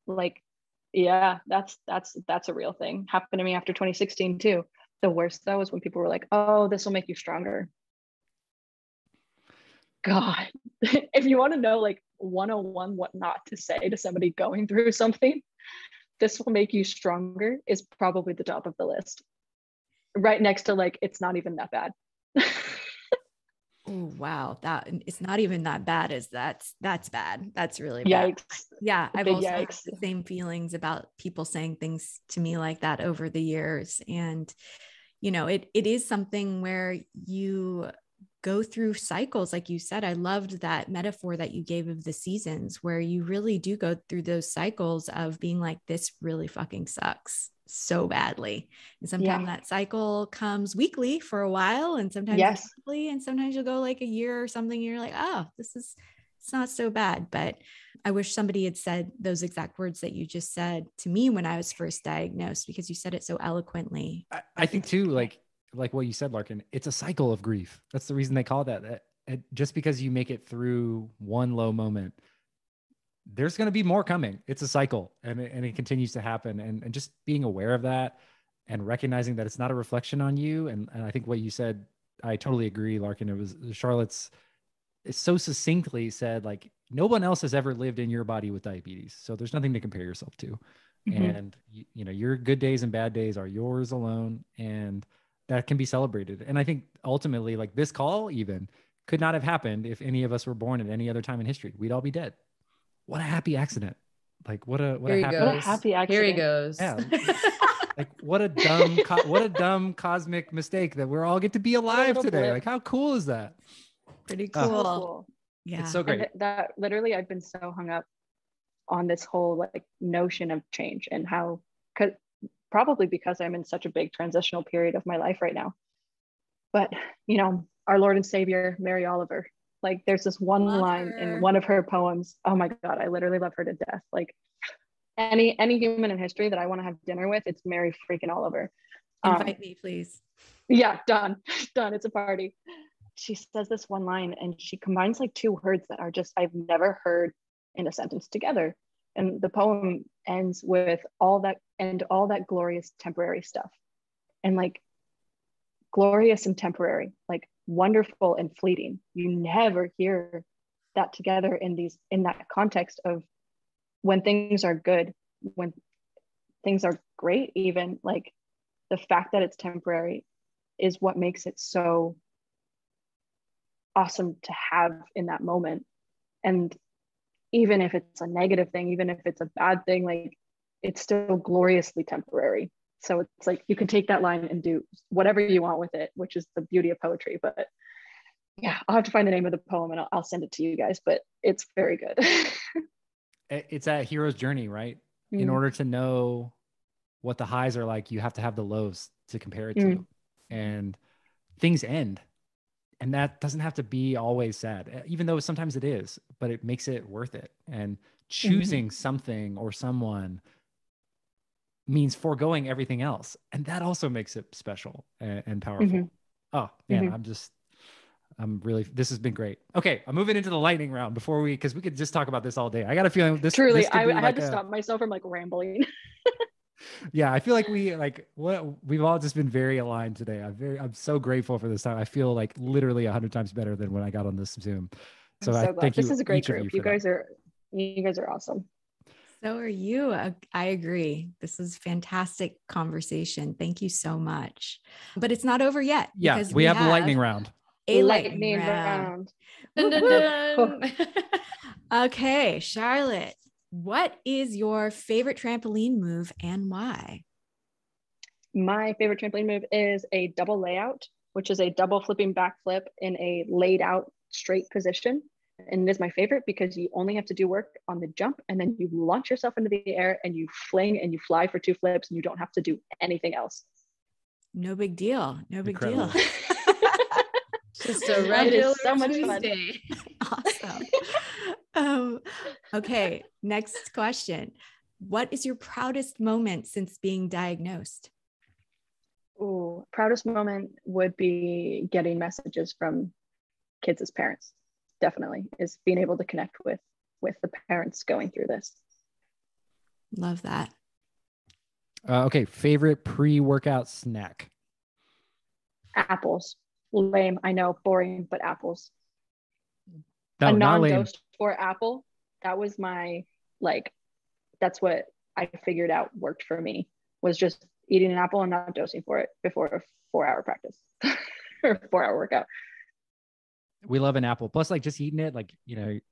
Like Yeah, that's a real thing. Happened to me after 2016 too. The worst though was when people were like, "Oh, this will make you stronger." God, if you want to know like 101 what not to say to somebody going through something, "This will make you stronger" is probably the top of the list. Right next to like, "It's not even that bad." Oh, wow. That it's not even that bad as that's bad. That's really bad. Yikes. Yeah. I've Big also had yikes. the same feelings about people saying things to me like that over the years. And, you know, it is something where you go through cycles. Like you said, I loved that metaphor that you gave of the seasons, where you really do go through those cycles of being like, this really fucking sucks so badly. And sometimes that cycle comes weekly for a while, and sometimes it's monthly, and sometimes you'll go like a year or something. And you're like, oh, it's not so bad. But I wish somebody had said those exact words that you just said to me when I was first diagnosed, because you said it so eloquently. I think too, like what you said, Larkin, it's a cycle of grief. That's the reason they call that. Just because you make it through one low moment, there's going to be more coming. It's a cycle, and it continues to happen. And just being aware of that and recognizing that it's not a reflection on you. And I think what you said, I totally agree, Larkin. It was Charlotte's so succinctly said, like, no one else has ever lived in your body with diabetes. So there's nothing to compare yourself to. Mm-hmm. And you know, your good days and bad days are yours alone. And that can be celebrated. And I think ultimately, like, this call even could not have happened if any of us were born at any other time in history. We'd all be dead. What a happy accident. Like what a happy accident. Here he goes. Yeah. Like what a dumb cosmic mistake that we're all get to be alive today. Blip. Like how cool is that? Pretty cool. So cool. Yeah. It's so great. And that literally, I've been so hung up on this whole like notion of change, and how, probably because I'm in such a big transitional period of my life right now. But, you know, our Lord and Savior, Mary Oliver, like there's this one line in one of her poems. Oh my God, I literally love her to death. Like any human in history that I want to have dinner with, it's Mary freaking Oliver. Invite me, please. Yeah, done. It's a party. She says this one line, and she combines like two words that are just, I've never heard in a sentence together. And the poem ends with all that glorious temporary stuff. And like glorious and temporary, like wonderful and fleeting. You never hear that together in that context of when things are good, when things are great, even like the fact that it's temporary is what makes it so awesome to have in that moment. And even if it's a negative thing, even if it's a bad thing, like it's still gloriously temporary. So it's like you can take that line and do whatever you want with it, which is the beauty of poetry. But yeah, I'll have to find the name of the poem and I'll send it to you guys, but it's very good. It's that hero's journey, right? In order to know what the highs are like, you have to have the lows to compare it to. And things end. And that doesn't have to be always sad, even though sometimes it is, but it makes it worth it. And choosing something or someone means foregoing everything else. And that also makes it special and powerful. Oh man, this has been great. Okay. I'm moving into the lightning round because we could just talk about this all day. I got a feeling this. Truly, this I had to stop myself from like rambling. Yeah, I feel like we've all just been very aligned today. I'm so grateful for this time. I feel like literally 100 times better than when I got on this Zoom. So I thank you. This is a great group. You guys are awesome. So are you. I agree. This is fantastic conversation. Thank you so much. But it's not over yet. Yeah, we have the lightning round. A lightning round. Dun, dun, dun. Okay, Charlotte. What is your favorite trampoline move and why? My favorite trampoline move is a double layout, which is a double flipping backflip in a laid out straight position. And it is my favorite because you only have to do work on the jump, and then you launch yourself into the air and you fling and you fly for 2 flips, and you don't have to do anything else. No big deal. Incredible. Just a regular so much Tuesday. Fun. Awesome. Okay, next question. What is your proudest moment since being diagnosed? Oh, proudest moment would be getting messages from kids as parents. Definitely is being able to connect with the parents going through this. Love that. Okay. Favorite pre-workout snack? Apples. Lame. I know, boring, but apples. No, A not lame. non-dosed for apple. That was my, like, that's what I figured out worked for me, was just eating an apple and not dosing for it before a 4-hour practice or 4-hour workout. We love an apple. Plus, like just eating it, like,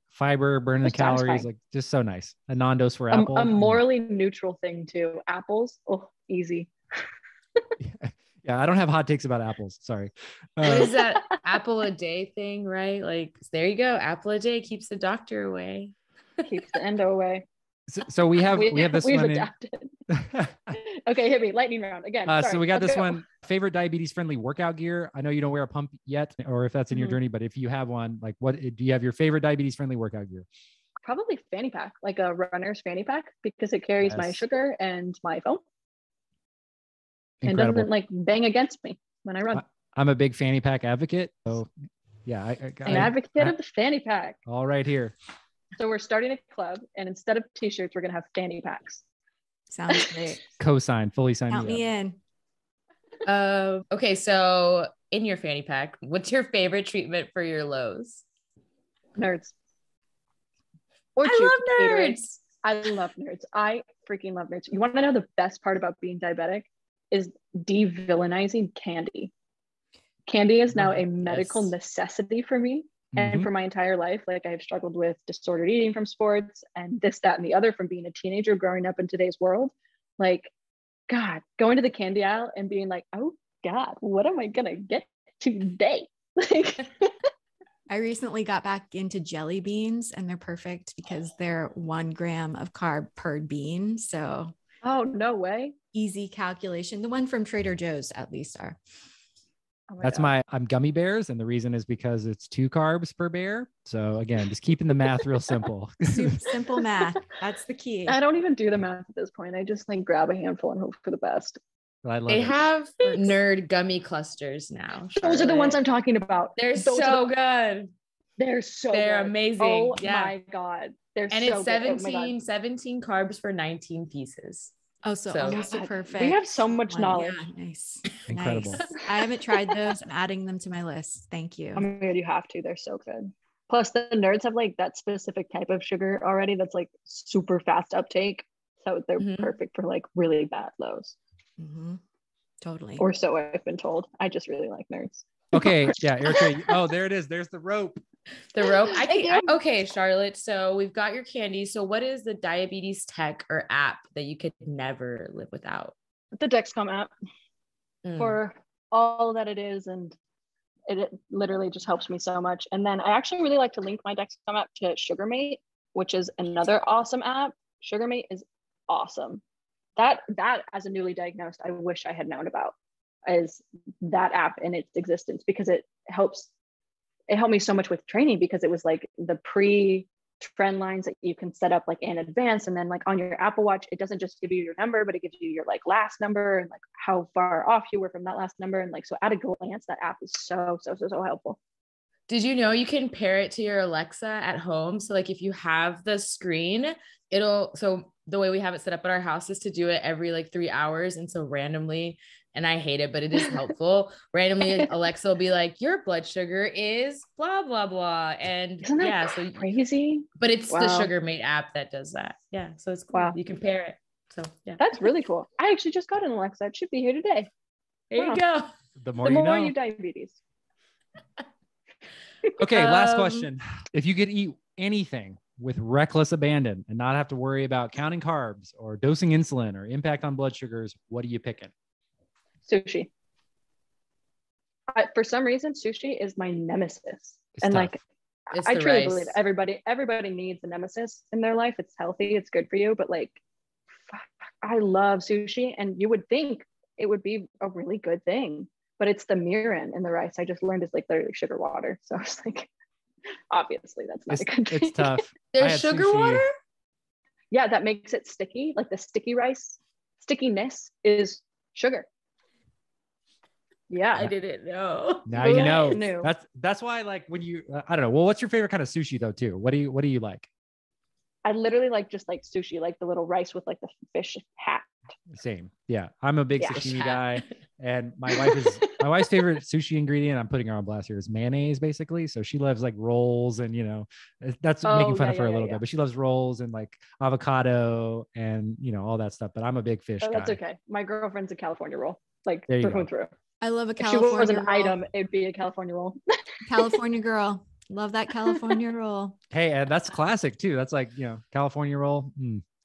fiber, burning the Just calories, satisfying. like just so nice. A non-dose for apple. A morally neutral thing too. Apples, oh, easy. Yeah, I don't have hot takes about apples. Sorry. What is that apple a day thing, right? Like, there you go. Apple a day keeps the doctor away. Keeps the endo away. So we have this we've one. adapted. Okay, hit me. Lightning round again. So we got Let's this go. one. Favorite diabetes friendly workout gear. I know you don't wear a pump yet, or if that's in your journey, but if you have one, like, what do you have your favorite diabetes friendly workout gear? Probably fanny pack, like a runner's fanny pack, because it carries my sugar and my phone. Incredible. And doesn't like bang against me when I run. I'm a big fanny pack advocate. So yeah, an advocate of the fanny pack. All right here. So we're starting a club, and instead of t-shirts, we're gonna have fanny packs. Sounds great. Co-sign, fully sign. Count me in. Okay, so in your fanny pack, what's your favorite treatment for your lows? Nerds. Or I love nerds. I love nerds. I freaking love nerds. You want to know the best part about being diabetic is de-villainizing candy. Candy is now a medical necessity for me. And for my entire life, like, I've struggled with disordered eating from sports and this, that, and the other from being a teenager growing up in today's world. Like, God, going to the candy aisle and being like, oh God, what am I gonna get today? Like, I recently got back into jelly beans, and they're perfect because they're 1 gram of carb per bean. So, oh, no way. Easy calculation. The one from Trader Joe's at least are. Oh That's God. I'm gummy bears. And the reason is because it's 2 carbs per bear. So again, just keeping the math real simple. Simple math. That's the key. I don't even do the math at this point. I just like grab a handful and hope for the best. I love They it. have nerd gummy clusters now. Those are the ones I'm talking about. They're Those so good. They're so They're good. amazing. Oh Yeah. my God. They're And so it's good. 17 carbs for 19 pieces. Oh, so almost a perfect. We have so much one. knowledge. Yeah, nice. Incredible. Nice. I haven't tried those. I'm adding them to my list. Thank you. Oh my God, you have to. They're so good. Plus, the nerds have like that specific type of sugar already that's like super fast uptake. So they're perfect for like really bad lows. Totally. Or so I've been told. I just really like nerds. Okay. Yeah. Eritrea. Oh, there it is. There's the rope. The rope. Okay, Charlotte. So we've got your candy. So what is the diabetes tech or app that you could never live without? The Dexcom app for all that it is. And it literally just helps me so much. And then I actually really like to link my Dexcom app to SugarMate, which is another awesome app. SugarMate is awesome. That as a newly diagnosed, I wish I had known about, is that app in its existence, because it helped me so much with training, because it was like the trend lines that you can set up like in advance. And then like on your Apple Watch, it doesn't just give you your number, but it gives you your like last number and like how far off you were from that last number. And like, so at a glance, that app is so helpful. Did you know you can pair it to your Alexa at home? So like if you have the screen, so the way we have it set up at our house is to do it every like 3 hours. And so randomly, and I hate it, but it is helpful. Randomly, Alexa will be like, your blood sugar is blah, blah, blah. And isn't that crazy? But it's the SugarMate app that does that. Yeah. So it's cool. Wow. You can pair it. So yeah. That's really cool. I actually just got an Alexa. It should be here today. There you go. The more you know. Diabetes. Okay. Last question. If you could eat anything with reckless abandon and not have to worry about counting carbs or dosing insulin or impact on blood sugars, what are you picking? Sushi. For some reason, sushi is my nemesis. It's and tough. Like, I truly believe everybody needs a nemesis in their life. It's healthy. It's good for you. But like, I love sushi, and you would think it would be a really good thing, but it's the mirin in the rice. I just learned is like literally sugar water. So I was like, obviously that's not a good thing. It's tough. There's sugar water? Yeah, that makes it sticky. Like the sticky rice, stickiness is sugar. Yeah, I didn't know. Now you know. That's why, like, when you I don't know. Well, what's your favorite kind of sushi though? Too. What do you like? I literally like just like sushi, like the little rice with like the fish hat. Same. Yeah. I'm a big Yeah. sashimi guy. And my wife's favorite sushi ingredient, I'm putting her on blast here, is mayonnaise, basically. So she loves like rolls and, that's making fun of her a little bit, but she loves rolls and like avocado and, all that stuff. But I'm a big fish guy. That's okay. My girlfriend's a California roll, like There you through and go. through. I love a If she California was an roll. item, it'd be a California roll. California girl. Love that California roll. Hey, and that's classic too. That's like, California roll.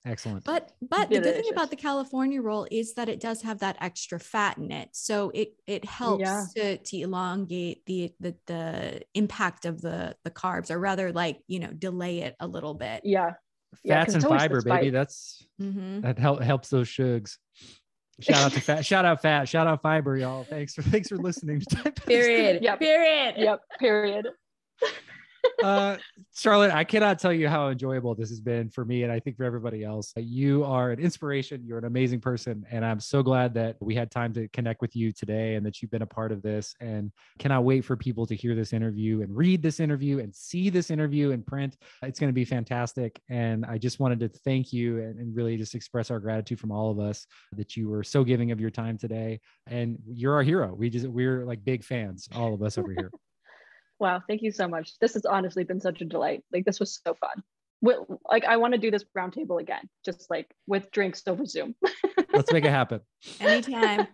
Excellent. But the good thing about the California roll is that it does have that extra fat in it. So it helps to elongate the impact of the carbs, or rather like, delay it a little bit. Yeah. Fats and fiber, baby. That's that helps those shugs. Shout out to fat, shout out fiber, y'all. Thanks for listening. Period. Yep. Period. Yep. Period. Charlotte, I cannot tell you how enjoyable this has been for me, and I think for everybody else. You are an inspiration. You're an amazing person, and I'm so glad that we had time to connect with you today and that you've been a part of this, and cannot wait for people to hear this interview and read this interview and see this interview in print. It's going to be fantastic, and I just wanted to thank you and really just express our gratitude from all of us that you were so giving of your time today, and you're our hero. We're like big fans, all of us over here. Wow, thank you so much. This has honestly been such a delight. Like, this was so fun. Like, I want to do this roundtable again, just like with drinks over Zoom. Let's make it happen. Anytime.